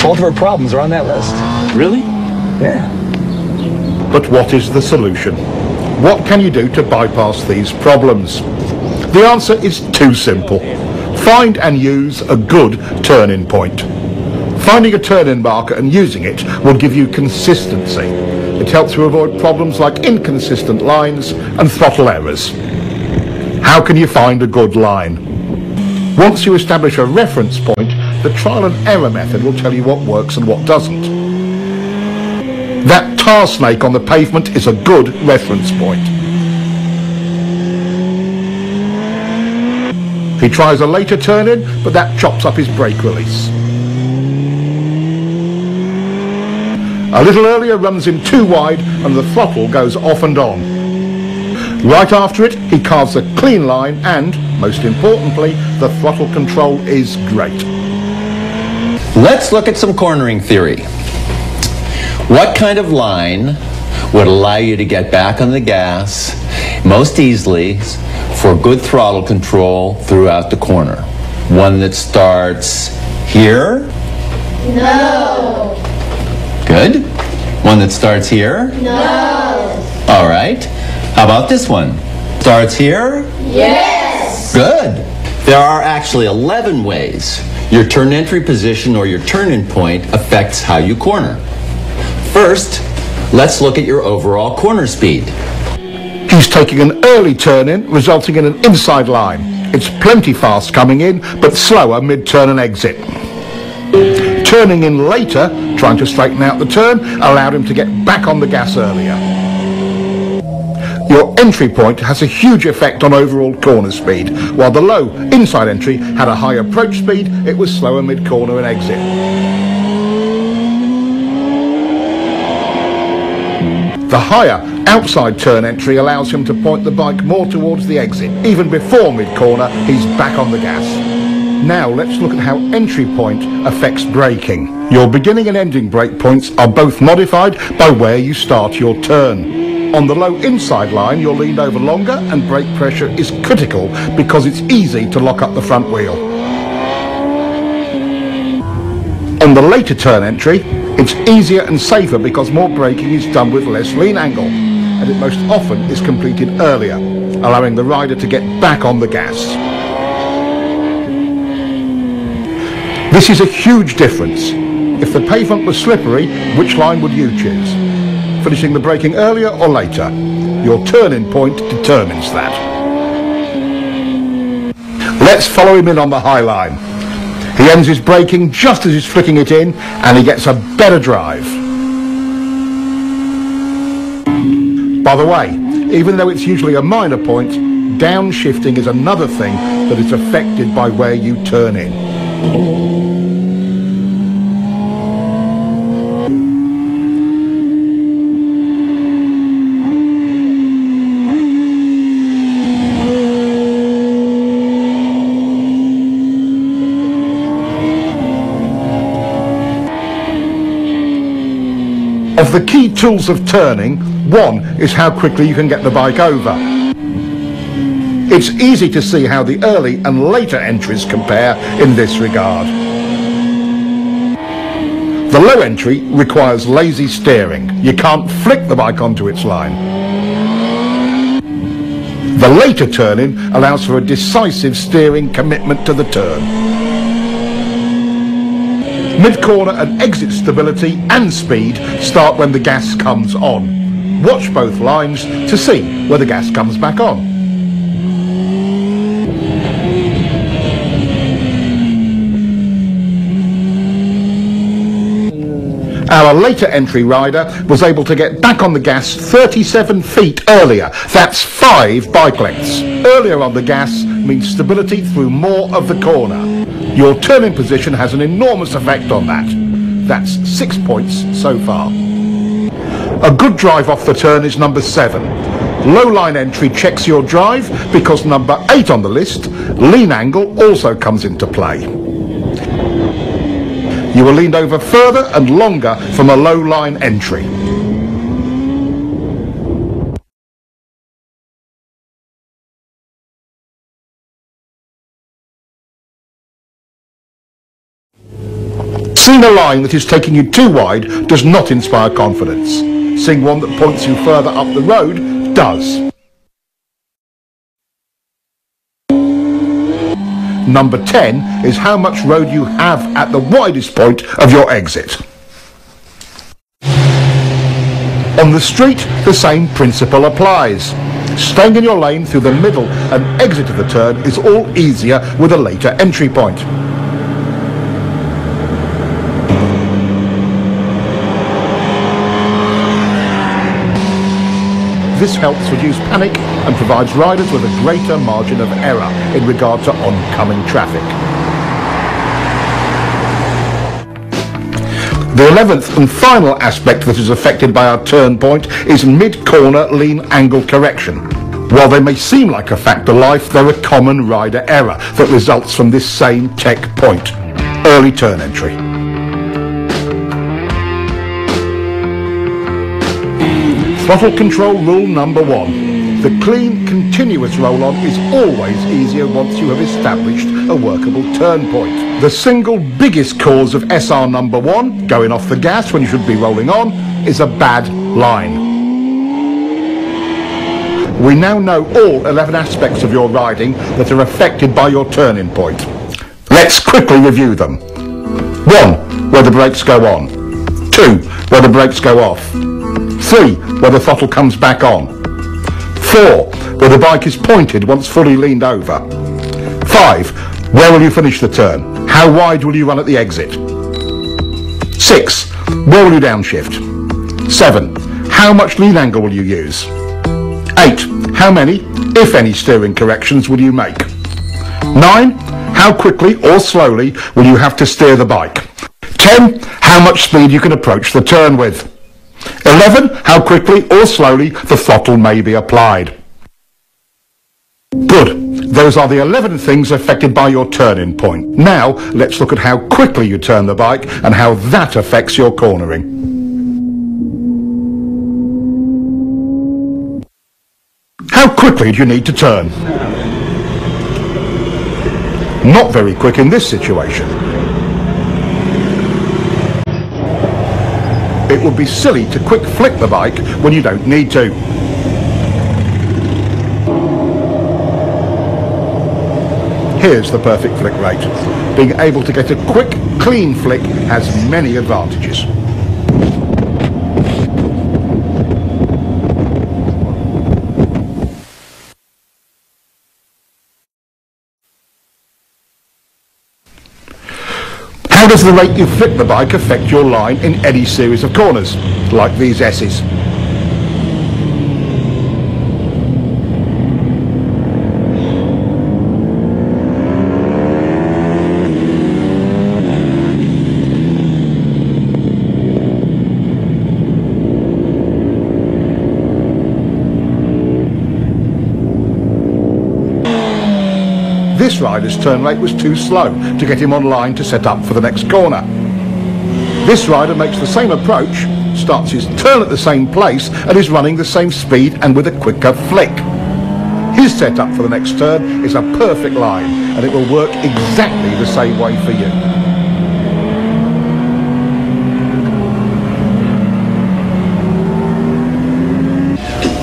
Both of our problems are on that list. Really? Yeah. But what is the solution? What can you do to bypass these problems? The answer is too simple. Find and use a good turn-in point. Finding a turn-in marker and using it will give you consistency. It helps you avoid problems like inconsistent lines and throttle errors. How can you find a good line? Once you establish a reference point, the trial and error method will tell you what works and what doesn't. That tar snake on the pavement is a good reference point. He tries a later turn-in, but that chops up his brake release. A little earlier runs him too wide and the throttle goes off and on. Right after it, he carves a clean line and, most importantly, the throttle control is great. Let's look at some cornering theory. What kind of line would allow you to get back on the gas most easily for good throttle control throughout the corner? One that starts here? No. Good. One that starts here? No. All right. How about this one? Starts here? Yes. Good. There are actually 11 ways your turn entry position or your turn-in point affects how you corner. First, let's look at your overall corner speed. He's taking an early turn-in, resulting in an inside line. It's plenty fast coming in, but slower mid-turn and exit. Turning in later, trying to straighten out the turn, allowed him to get back on the gas earlier. Your entry point has a huge effect on overall corner speed. While the low inside entry had a high approach speed, it was slower mid-corner and exit. The higher outside turn entry allows him to point the bike more towards the exit. Even before mid-corner, he's back on the gas. Now let's look at how entry point affects braking. Your beginning and ending brake points are both modified by where you start your turn. On the low inside line, you're leaned over longer and brake pressure is critical because it's easy to lock up the front wheel. On the later turn entry, it's easier and safer because more braking is done with less lean angle, and it most often is completed earlier, allowing the rider to get back on the gas. This is a huge difference. If the pavement was slippery, which line would you choose? Finishing the braking earlier or later? Your turn-in point determines that. Let's follow him in on the high line. He ends his braking just as he's flicking it in, and he gets a better drive. By the way, even though it's usually a minor point, downshifting is another thing that is affected by where you turn in. Of the key tools of turning, one is how quickly you can get the bike over. It's easy to see how the early and later entries compare in this regard. The low entry requires lazy steering. You can't flick the bike onto its line. The later turn-in allows for a decisive steering commitment to the turn. Mid-corner and exit stability and speed start when the gas comes on. Watch both lines to see where the gas comes back on. Our later entry rider was able to get back on the gas 37 feet earlier. That's 5 bike lengths. Earlier on the gas means stability through more of the corner. Your turning position has an enormous effect on that. That's 6 points so far. A good drive off the turn is number 7. Low line entry checks your drive because number 8 on the list, lean angle, also comes into play. You are leaned over further and longer from a low line entry. Seeing a line that is taking you too wide does not inspire confidence. Seeing one that points you further up the road does. Number 10 is how much road you have at the widest point of your exit. On the street, the same principle applies. Staying in your lane through the middle and exit of the turn is all easier with a later entry point. This helps reduce panic and provides riders with a greater margin of error in regard to oncoming traffic. The 11th and final aspect that is affected by our turn point is mid-corner lean angle correction. While they may seem like a fact of life, they're a common rider error that results from this same tech point, early turn entry. Throttle control rule number 1. The clean, continuous roll-on is always easier once you have established a workable turn point. The single biggest cause of SR number 1, going off the gas when you should be rolling on, is a bad line. We now know all 11 aspects of your riding that are affected by your turning point. Let's quickly review them. 1. Where the brakes go on. 2. Where the brakes go off. 3. Where the throttle comes back on. 4. Where the bike is pointed once fully leaned over. 5. Where will you finish the turn? How wide will you run at the exit? 6. Where will you downshift? 7. How much lean angle will you use? 8. How many, if any, steering corrections will you make? 9. How quickly or slowly will you have to steer the bike? 10. How much speed you can approach the turn with? 11. How quickly or slowly the throttle may be applied. Good. Those are the 11 things affected by your turning point. Now, let's look at how quickly you turn the bike and how that affects your cornering. How quickly do you need to turn? Not very quick in this situation. It would be silly to quick flick the bike when you don't need to. Here's the perfect flick rate. Being able to get a quick, clean flick has many advantages. How does the rate you flick the bike affect your line in any series of corners, like these S's? This rider's turn rate was too slow to get him on line to set up for the next corner. This rider makes the same approach, starts his turn at the same place and is running the same speed and with a quicker flick. His setup for the next turn is a perfect line and it will work exactly the same way for you.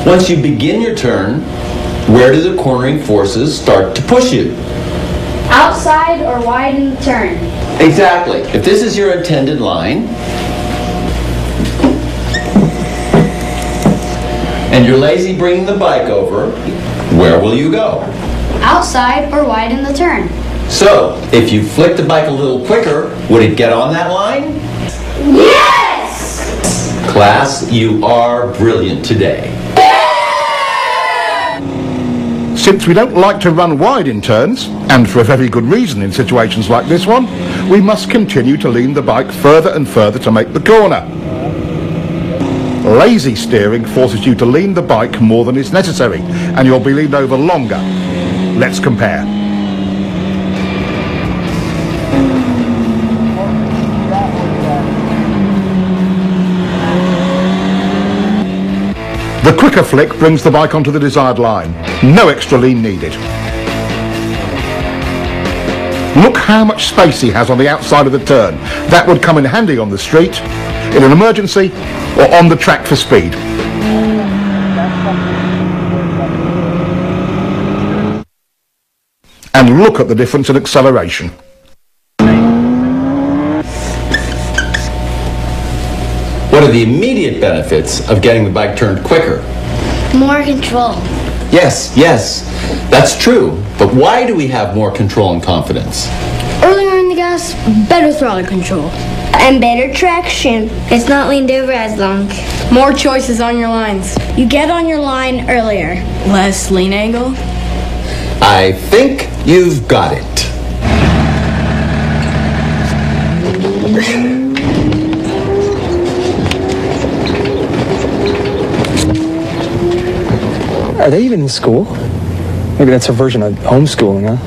Once you begin your turn, where do the cornering forces start to push you? Outside or wide in the turn. Exactly. If this is your intended line, and you're lazy bringing the bike over, where will you go? Outside or wide in the turn. So, if you flick the bike a little quicker, would it get on that line? Yes! Class, you are brilliant today. Since we don't like to run wide in turns, and for a very good reason in situations like this one, we must continue to lean the bike further and further to make the corner. Lazy steering forces you to lean the bike more than is necessary, and you'll be leaned over longer. Let's compare. The quicker flick brings the bike onto the desired line. No extra lean needed. Look how much space he has on the outside of the turn. That would come in handy on the street, in an emergency, or on the track for speed. And look at the difference in acceleration. What are the immediate benefits of getting the bike turned quicker? More control. Yes, that's true. But why do we have more control and confidence? Earlier in the gas, better throttle control. And better traction. It's not leaned over as long. More choices on your lines. You get on your line earlier. Less lean angle. I think you've got it. Are they even in school? Maybe that's a version of homeschooling, huh?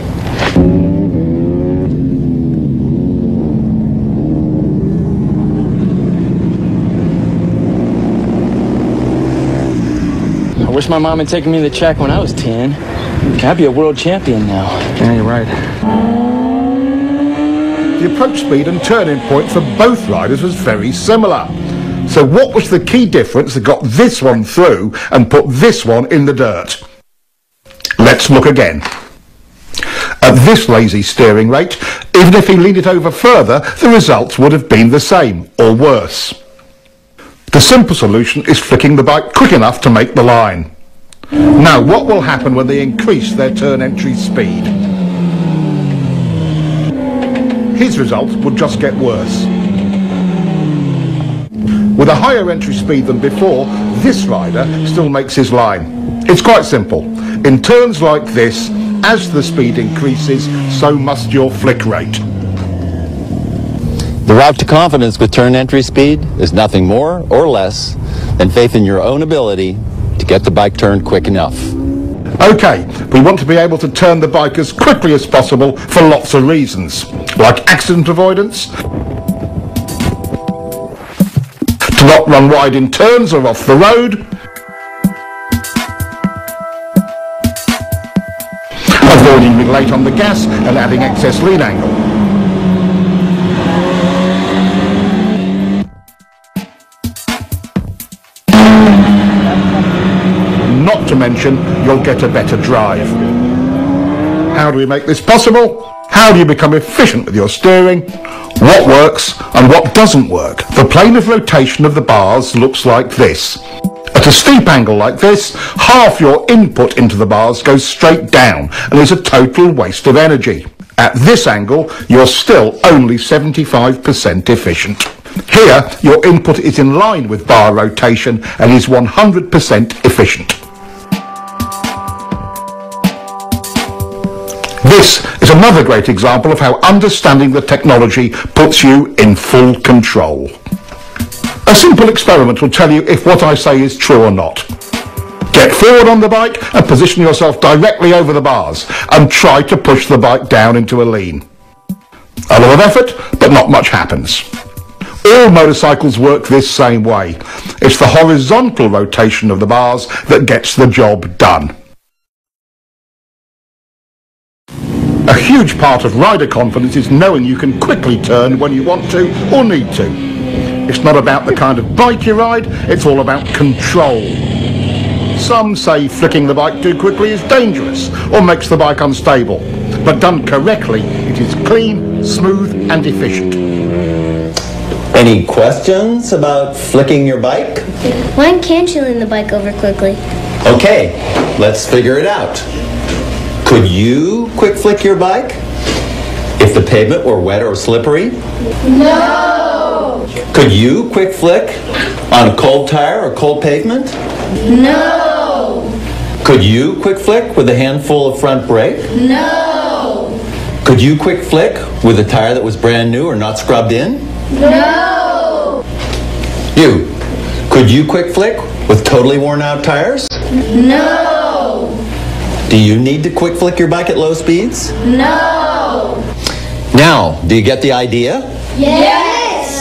I wish my mom had taken me to the track when I was 10. I'd be a world champion now. Yeah, you're right. The approach speed and turning point for both riders was very similar. So what was the key difference that got this one through and put this one in the dirt? Let's look again. At this lazy steering rate, even if he leaned it over further, the results would have been the same, or worse. The simple solution is flicking the bike quick enough to make the line. Now, what will happen when they increase their turn entry speed? His results would just get worse. With a higher entry speed than before, this rider still makes his line. It's quite simple. In turns like this, as the speed increases, so must your flick rate. The route to confidence with turn entry speed is nothing more or less than faith in your own ability to get the bike turned quick enough. Okay, we want to be able to turn the bike as quickly as possible for lots of reasons, like accident avoidance, to not run wide in turns or off the road, avoiding being late on the gas and adding excess lean angle. Not to mention, you'll get a better drive. How do we make this possible? How do you become efficient with your steering? What works and what doesn't work? The plane of rotation of the bars looks like this. At a steep angle like this, half your input into the bars goes straight down and is a total waste of energy. At this angle, you're still only 75% efficient. Here, your input is in line with bar rotation and is 100% efficient. This is another great example of how understanding the technology puts you in full control. A simple experiment will tell you if what I say is true or not. Get forward on the bike and position yourself directly over the bars and try to push the bike down into a lean. A lot of effort, but not much happens. All motorcycles work this same way. It's the horizontal rotation of the bars that gets the job done. A huge part of rider confidence is knowing you can quickly turn when you want to or need to. It's not about the kind of bike you ride, it's all about control. Some say flicking the bike too quickly is dangerous or makes the bike unstable. But done correctly, it is clean, smooth and efficient. Any questions about flicking your bike? When can't you lean the bike over quickly? Okay, let's figure it out. Could you quick flick your bike if the pavement were wet or slippery? No! Could you quick flick on a cold tire or cold pavement? No! Could you quick flick with a handful of front brake? No! Could you quick flick with a tire that was brand new or not scrubbed in? No! You, could you quick flick with totally worn out tires? No! Do you need to quick flick your bike at low speeds? No! Now, do you get the idea? Yes!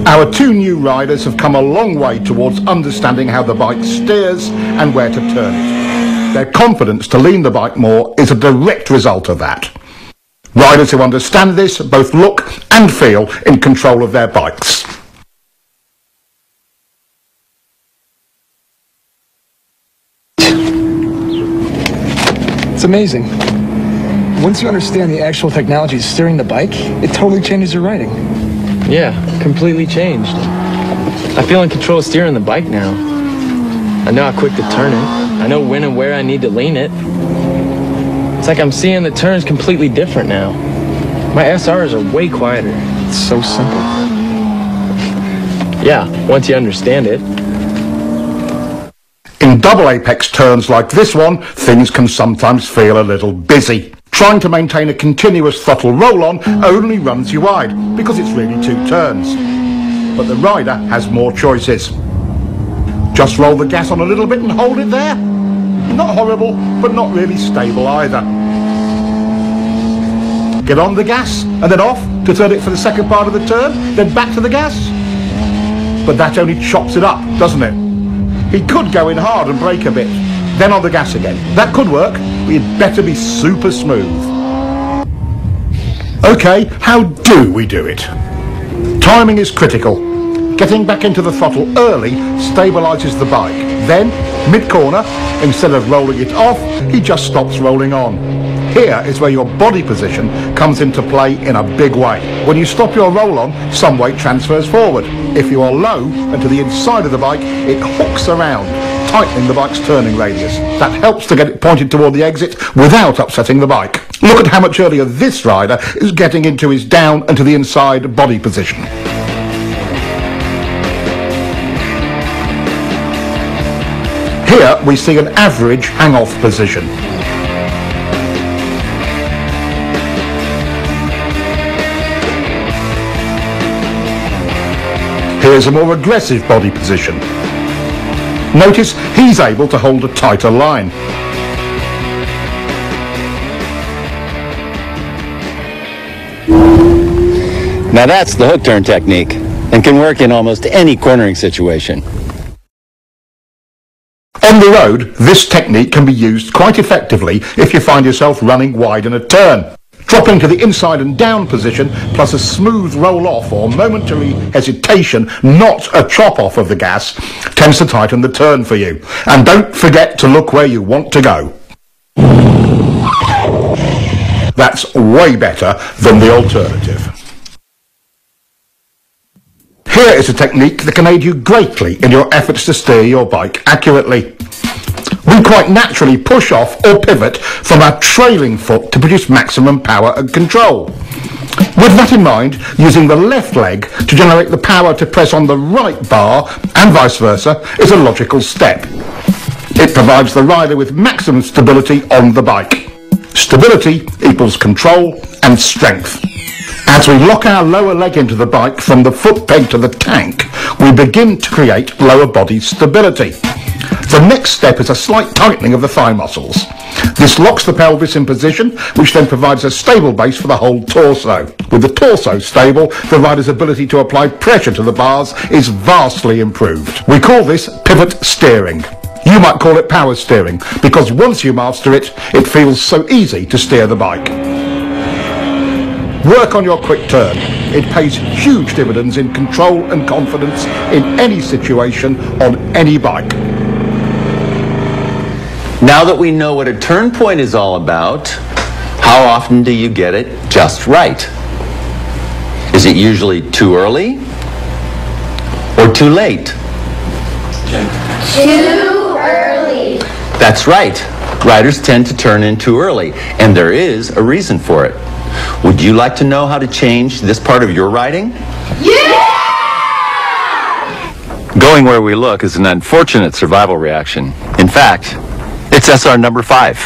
Our two new riders have come a long way towards understanding how the bike steers and where to turn it. Their confidence to lean the bike more is a direct result of that. Riders who understand this both look and feel in control of their bikes. It's amazing. Once you understand the actual technology steering the bike, it totally changes your riding. Yeah, completely changed. I feel in control of steering the bike now. I know how quick to turn it. I know when and where I need to lean it. It's like I'm seeing the turns completely different now. My SRs are way quieter. It's so simple. Yeah, once you understand it. In double apex turns like this one, things can sometimes feel a little busy. Trying to maintain a continuous throttle roll-on only runs you wide, because it's really 2 turns. But the rider has more choices. Just roll the gas on a little bit and hold it there. Not horrible, but not really stable either. Get on the gas and then off to turn it for the second part of the turn, then back to the gas. But that only chops it up, doesn't it? He could go in hard and brake a bit, then on the gas again. That could work, but you'd better be super smooth. Okay, how do we do it? Timing is critical. Getting back into the throttle early stabilises the bike. Then, mid-corner, instead of rolling it off, he just stops rolling on. Here is where your body position comes into play in a big way. When you stop your roll-on, some weight transfers forward. If you are low and to the inside of the bike, it hooks around, tightening the bike's turning radius. That helps to get it pointed toward the exit without upsetting the bike. Look at how much earlier this rider is getting into his down and to the inside body position. Here we see an average hang-off position. Here's a more aggressive body position. Notice he's able to hold a tighter line. Now that's the hook turn technique, and can work in almost any cornering situation. On the road, this technique can be used quite effectively if you find yourself running wide in a turn. Dropping to the inside and down position, plus a smooth roll-off or momentary hesitation, not a chop-off of the gas, tends to tighten the turn for you. And don't forget to look where you want to go. That's way better than the alternative. Here is a technique that can aid you greatly in your efforts to steer your bike accurately. We quite naturally push off or pivot from our trailing foot to produce maximum power and control. With that in mind, using the left leg to generate the power to press on the right bar and vice versa is a logical step. It provides the rider with maximum stability on the bike. Stability equals control and strength. As we lock our lower leg into the bike from the foot peg to the tank, we begin to create lower body stability. The next step is a slight tightening of the thigh muscles. This locks the pelvis in position, which then provides a stable base for the whole torso. With the torso stable, the rider's ability to apply pressure to the bars is vastly improved. We call this pivot steering. You might call it power steering, because once you master it, it feels so easy to steer the bike. Work on your quick turn. It pays huge dividends in control and confidence in any situation on any bike. Now that we know what a turn point is all about, how often do you get it just right? Is it usually too early or too late? Too early. That's right. Riders tend to turn in too early, and there is a reason for it. Would you like to know how to change this part of your riding? Yeah! Going where we look is an unfortunate survival reaction. In fact, it's SR number 5.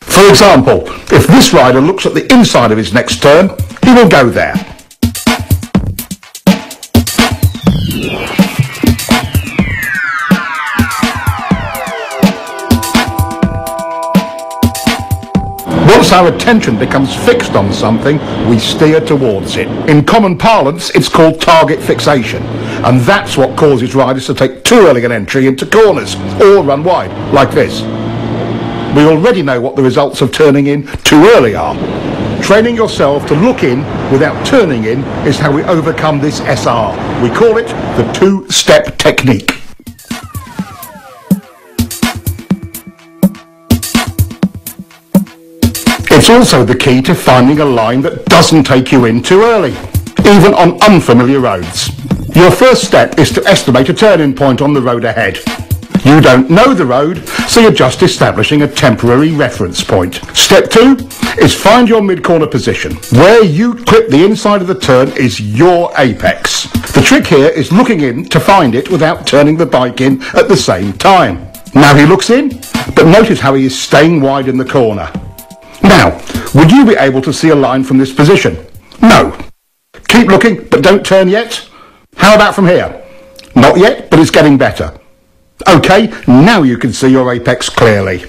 For example, if this rider looks at the inside of his next turn, he will go there. Once our attention becomes fixed on something, we steer towards it. In common parlance, it's called target fixation, and that's what causes riders to take too early an entry into corners, or run wide, like this. we already know what the results of turning in too early are. Training yourself to look in without turning in is how we overcome this SR. We call it the two-step technique. It's also the key to finding a line that doesn't take you in too early, even on unfamiliar roads. Your first step is to estimate a turning point on the road ahead. You don't know the road, so you're just establishing a temporary reference point. Step 2 is find your mid-corner position. Where you clip the inside of the turn is your apex. The trick here is looking in to find it without turning the bike in at the same time. Now he looks in, but notice how he is staying wide in the corner. Now, would you be able to see a line from this position? No. Keep looking, but don't turn yet. How about from here? Not yet, but it's getting better. Okay, now you can see your apex clearly.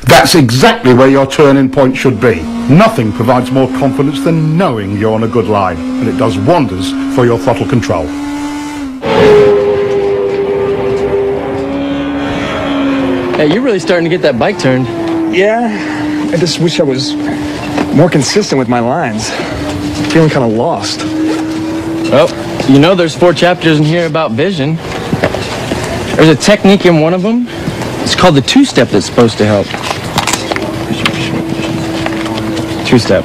That's exactly where your turning point should be. Nothing provides more confidence than knowing you're on a good line, and it does wonders for your throttle control. Hey, you're really starting to get that bike turned. Yeah, I just wish I was more consistent with my lines. I'm feeling kind of lost. Well, you know there's 4 chapters in here about vision. There's a technique in one of them. It's called the two-step that's supposed to help. Two-step.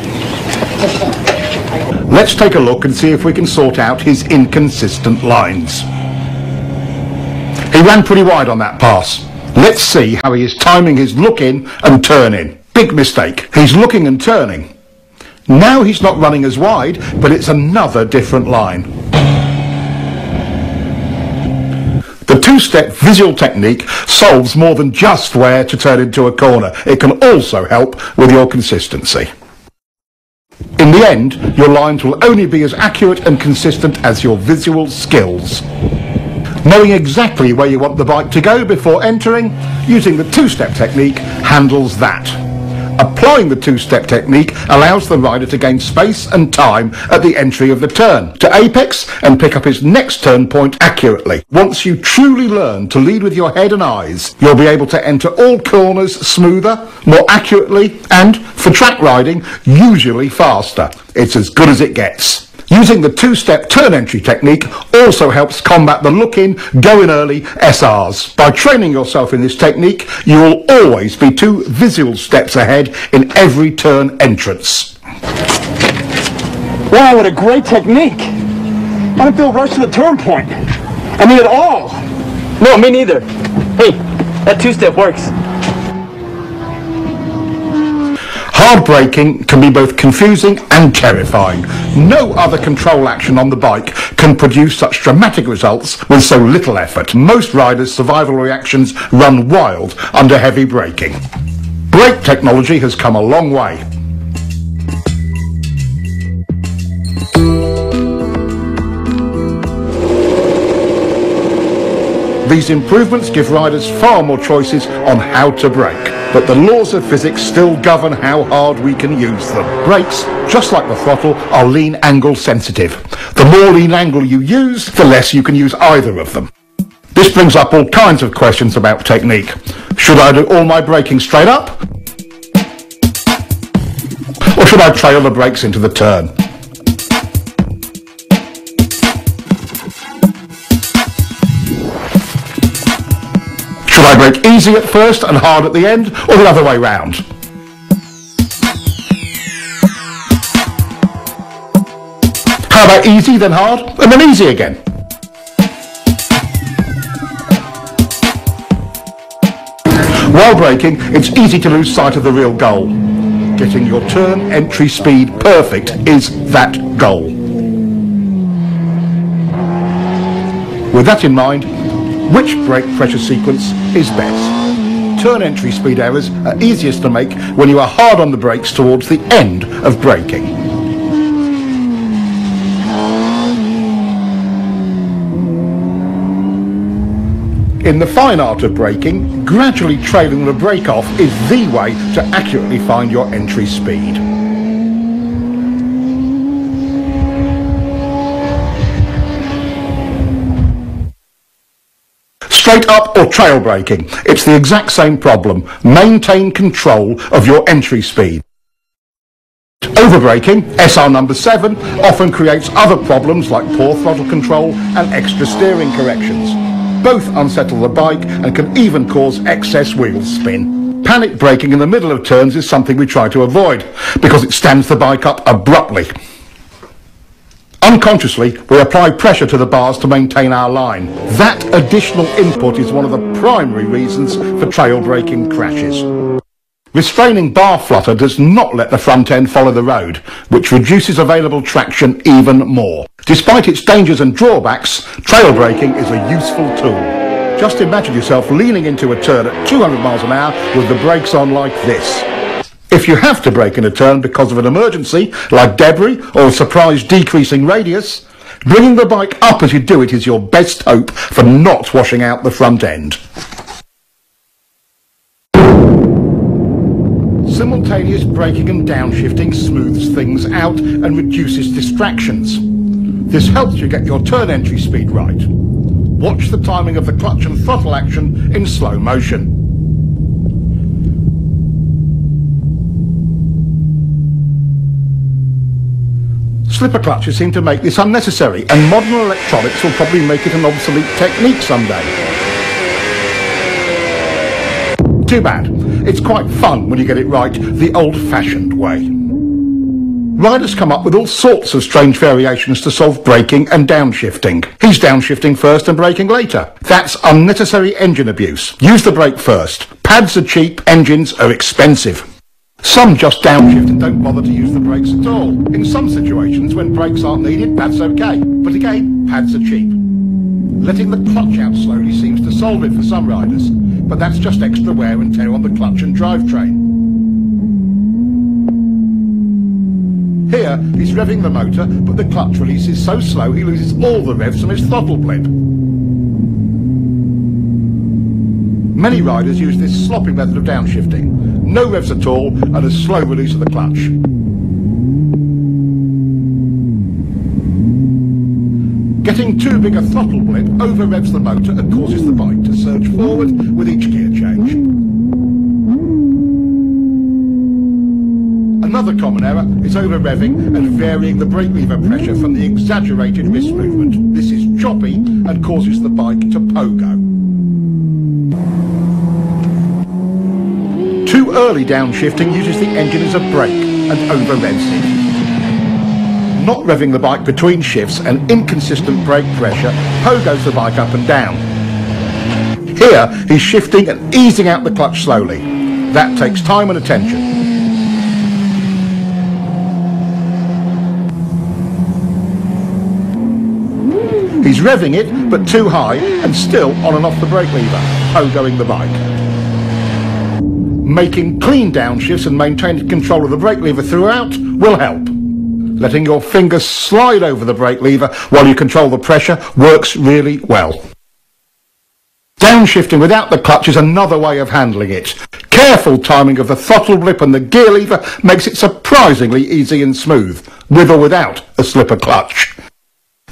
Let's take a look and see if we can sort out his inconsistent lines. He ran pretty wide on that pass. Let's see how he is timing his look in and turn in. Big mistake. He's looking and turning. Now he's not running as wide, but it's another different line. The two-step visual technique solves more than just where to turn into a corner. It can also help with your consistency. In the end, your lines will only be as accurate and consistent as your visual skills. Knowing exactly where you want the bike to go before entering, using the two-step technique handles that. Applying the two-step technique allows the rider to gain space and time at the entry of the turn, to apex and pick up his next turn point accurately. Once you truly learn to lead with your head and eyes, you'll be able to enter all corners smoother, more accurately, and, for track riding, usually faster. It's as good as it gets. Using the two-step turn entry technique also helps combat the look-in, go-in early SRs. By training yourself in this technique, you will always be 2 visual steps ahead in every turn entrance. Wow, what a great technique! I don't feel rushed to the turn point. I mean, at all. No, me neither. Hey, that two-step works. Hard braking can be both confusing and terrifying. No other control action on the bike can produce such dramatic results with so little effort. Most riders' survival reactions run wild under heavy braking. Brake technology has come a long way. These improvements give riders far more choices on how to brake, but the laws of physics still govern how hard we can use them. Brakes, just like the throttle, are lean angle sensitive. The more lean angle you use, the less you can use either of them. This brings up all kinds of questions about technique. Should I do all my braking straight up? Or should I trail the brakes into the turn? Should I brake easy at first and hard at the end, or the other way round? How about easy, then hard, and then easy again? While braking, it's easy to lose sight of the real goal. Getting your turn entry speed perfect is that goal. With that in mind, which brake pressure sequence is best? Turn entry speed errors are easiest to make when you are hard on the brakes towards the end of braking. In the fine art of braking, gradually trailing the brake off is the way to accurately find your entry speed. Straight up or trail braking, it's the exact same problem. Maintain control of your entry speed. Overbraking, SR number 7, often creates other problems like poor throttle control and extra steering corrections. Both unsettle the bike and can even cause excess wheel spin. Panic braking in the middle of turns is something we try to avoid because it stands the bike up abruptly. Unconsciously, we apply pressure to the bars to maintain our line. That additional input is one of the primary reasons for trail braking crashes. Restraining bar flutter does not let the front end follow the road, which reduces available traction even more. Despite its dangers and drawbacks, trail braking is a useful tool. Just imagine yourself leaning into a turn at 200 miles an hour with the brakes on like this. If you have to brake in a turn because of an emergency, like debris or a surprise decreasing radius, bringing the bike up as you do it is your best hope for not washing out the front end. Simultaneous braking and downshifting smooths things out and reduces distractions. This helps you get your turn entry speed right. Watch the timing of the clutch and throttle action in slow motion. Slipper clutches seem to make this unnecessary, and modern electronics will probably make it an obsolete technique someday. Too bad. It's quite fun when you get it right the old-fashioned way. Riders come up with all sorts of strange variations to solve braking and downshifting. He's downshifting first and braking later. That's unnecessary engine abuse. Use the brake first. Pads are cheap, engines are expensive. Some just downshift and don't bother to use the brakes at all. In some situations, when brakes aren't needed, that's okay. But again, pads are cheap. Letting the clutch out slowly seems to solve it for some riders, but that's just extra wear and tear on the clutch and drivetrain. Here, he's revving the motor, but the clutch release is so slow he loses all the revs from his throttle blip. Many riders use this sloppy method of downshifting. No revs at all and a slow release of the clutch. Getting too big a throttle blip over-revs the motor and causes the bike to surge forward with each gear change. Another common error is over-revving and varying the brake lever pressure from the exaggerated wrist movement. This is choppy and causes the bike to pogo. Too early downshifting uses the engine as a brake and over-revs it. Not revving the bike between shifts and inconsistent brake pressure pogos the bike up and down. Here, he's shifting and easing out the clutch slowly. That takes time and attention. He's revving it, but too high and still on and off the brake lever, pogoing the bike. Making clean downshifts and maintaining control of the brake lever throughout will help. Letting your fingers slide over the brake lever while you control the pressure works really well. Downshifting without the clutch is another way of handling it. Careful timing of the throttle blip and the gear lever makes it surprisingly easy and smooth, with or without a slipper clutch.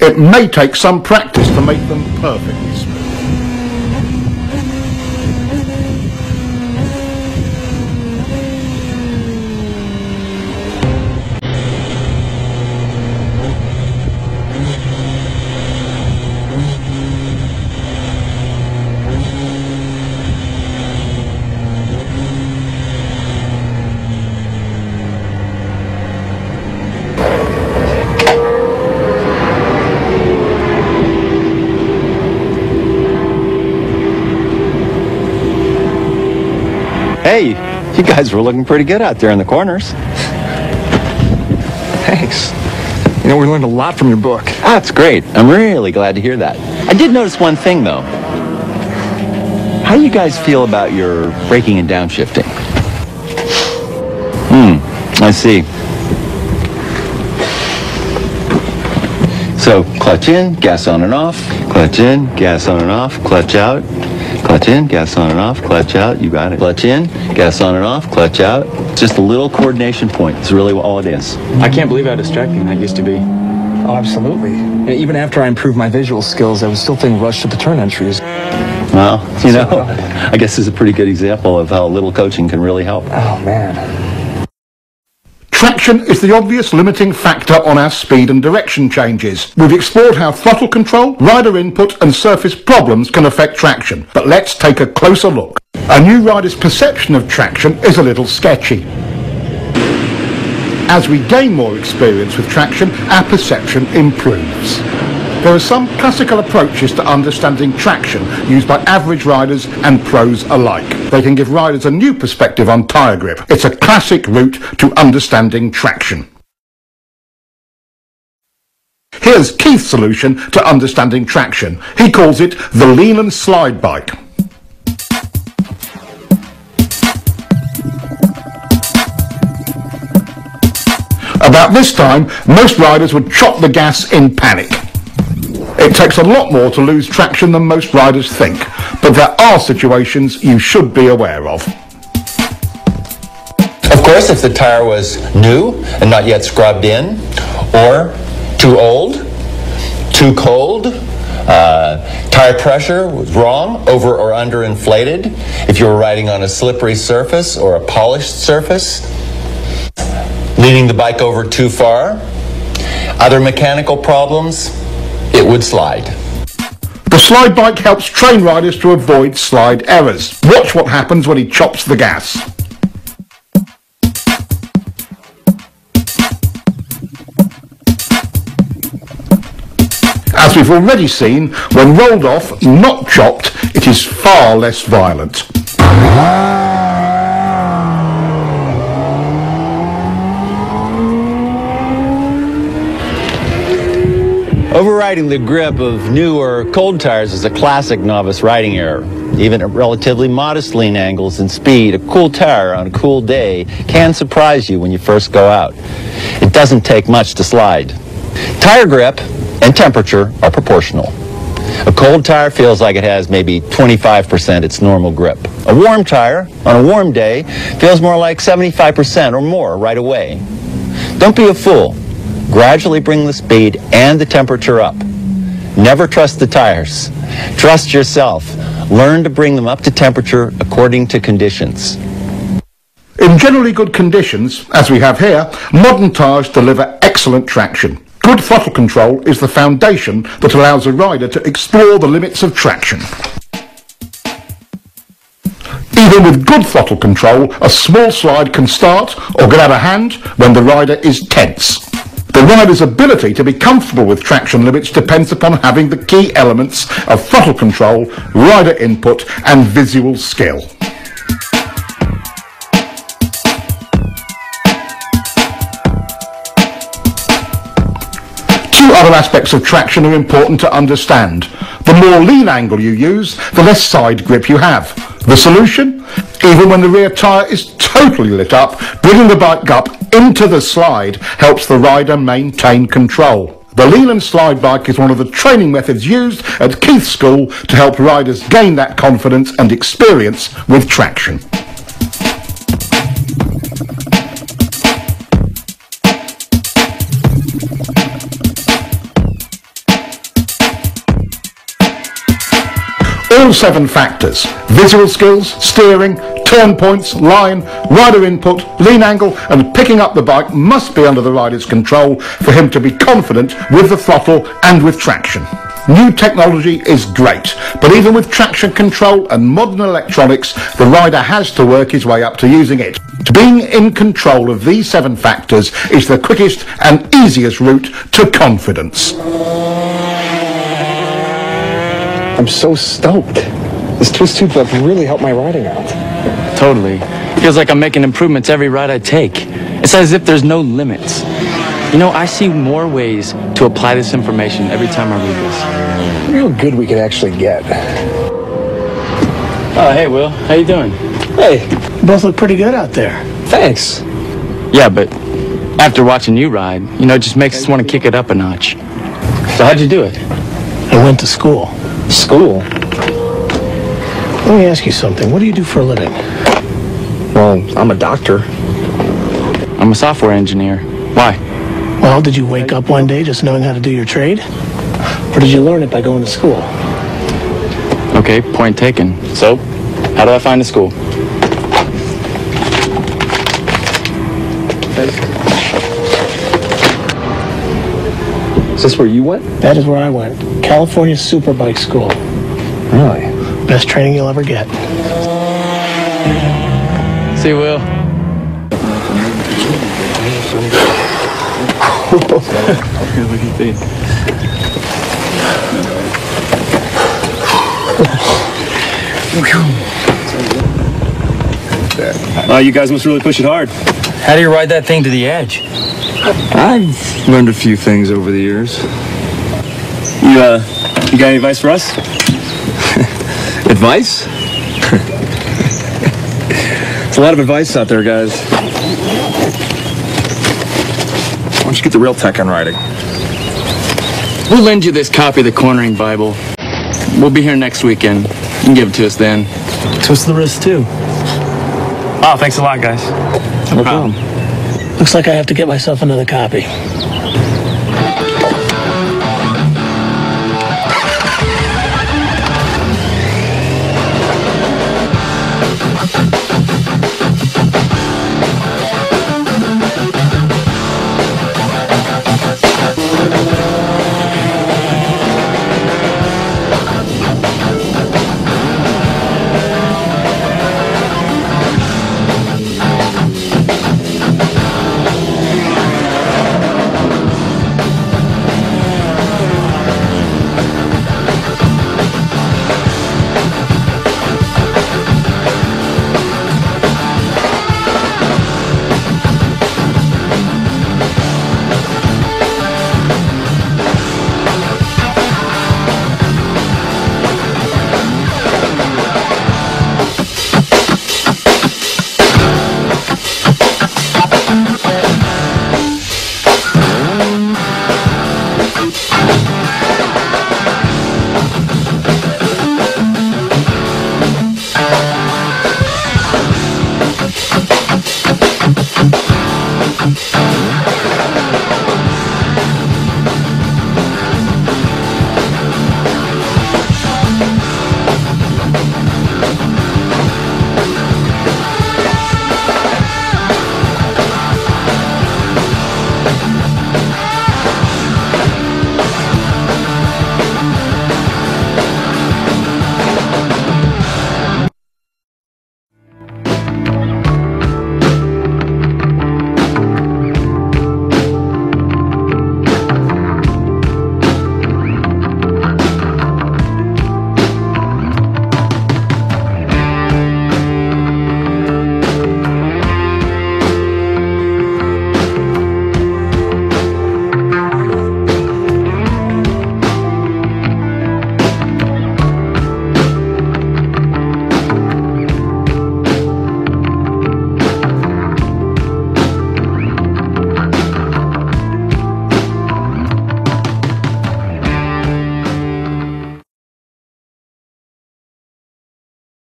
It may take some practice to make them perfectly smooth. Hey, you guys were looking pretty good out there in the corners. Thanks. You know, we learned a lot from your book. That's great. I'm really glad to hear that. I did notice one thing, though. How do you guys feel about your braking and downshifting? I see. So, clutch in, gas on and off. Clutch in, gas on and off. Clutch out. Clutch in, gas on and off, clutch out, you got it. Clutch in, gas on and off, clutch out. Just a little coordination point. It's really all it is. I can't believe how distracting that used to be. Oh, absolutely. And even after I improved my visual skills, I was still feeling rushed at the turn entries. Well, you know, I guess this is a pretty good example of how little coaching can really help. Oh, man. Traction is the obvious limiting factor on our speed and direction changes. We've explored how throttle control, rider input and surface problems can affect traction. But let's take a closer look. A new rider's perception of traction is a little sketchy. As we gain more experience with traction, our perception improves. There are some classical approaches to understanding traction used by average riders and pros alike. They can give riders a new perspective on tyre grip. It's a classic route to understanding traction. Here's Keith's solution to understanding traction. He calls it the lean and slide bike. About this time, most riders would chop the gas in panic. It takes a lot more to lose traction than most riders think, but there are situations you should be aware of. Of course, if the tire was new and not yet scrubbed in, or too old, too cold, tire pressure was wrong, over or under inflated, if you were riding on a slippery surface or a polished surface, leaning the bike over too far, other mechanical problems, it would slide. The slide bike helps train riders to avoid slide errors. Watch what happens when he chops the gas. As we've already seen, when rolled off, not chopped, it is far less violent. Overriding the grip of new or cold tires is a classic novice riding error. Even at relatively modest lean angles and speed, a cool tire on a cool day can surprise you when you first go out. It doesn't take much to slide. Tire grip and temperature are proportional. A cold tire feels like it has maybe 25% its normal grip. A warm tire on a warm day feels more like 75% or more right away. Don't be a fool. Gradually bring the speed and the temperature up. Never trust the tires. Trust yourself. Learn to bring them up to temperature according to conditions. In generally good conditions, as we have here, modern tyres deliver excellent traction. Good throttle control is the foundation that allows a rider to explore the limits of traction. Even with good throttle control, a small slide can start or get out of hand when the rider is tense. The rider's ability to be comfortable with traction limits depends upon having the key elements of throttle control, rider input and visual skill. Two other aspects of traction are important to understand. The more lean angle you use, the less side grip you have. The solution? Even when the rear tyre is totally lit up, bringing the bike up into the slide helps the rider maintain control. The lean and slide bike is one of the training methods used at Keith's school to help riders gain that confidence and experience with traction. All 7 factors, visual skills, steering, turn points, line, rider input, lean angle and picking up the bike must be under the rider's control for him to be confident with the throttle and with traction. New technology is great, but even with traction control and modern electronics, the rider has to work his way up to using it. Being in control of these 7 factors is the quickest and easiest route to confidence. I'm so stoked. This twist tube flip really helped my riding out. Totally. Feels like I'm making improvements every ride I take. It's as if there's no limits. You know, I see more ways to apply this information every time I read this. Real good we could actually get. Oh, hey, Will. How you doing? Hey. You both look pretty good out there. Thanks. Yeah, but after watching you ride, you know, it just makes us want to kick it up a notch. So how'd you do it? I went to school. School? Let me ask you something. What do you do for a living? Well, I'm a doctor. I'm a software engineer. Why? Well, did you wake up one day just knowing how to do your trade? Or did you learn it by going to school? Okay, point taken. So, how do I find a school? Is this where you went? That is where I went. California Superbike School. Really? Best training you'll ever get. See you, Will. You guys must really push it hard. How do you ride that thing to the edge? I've learned a few things over the years. You got any advice for us? Advice? There's a lot of advice out there, guys. Why don't you get the real tech on riding? We'll lend you this copy of the Cornering Bible. We'll be here next weekend. You can give it to us then. Twist the wrist, too. Oh, thanks a lot, guys. No problem. Looks like I have to get myself another copy.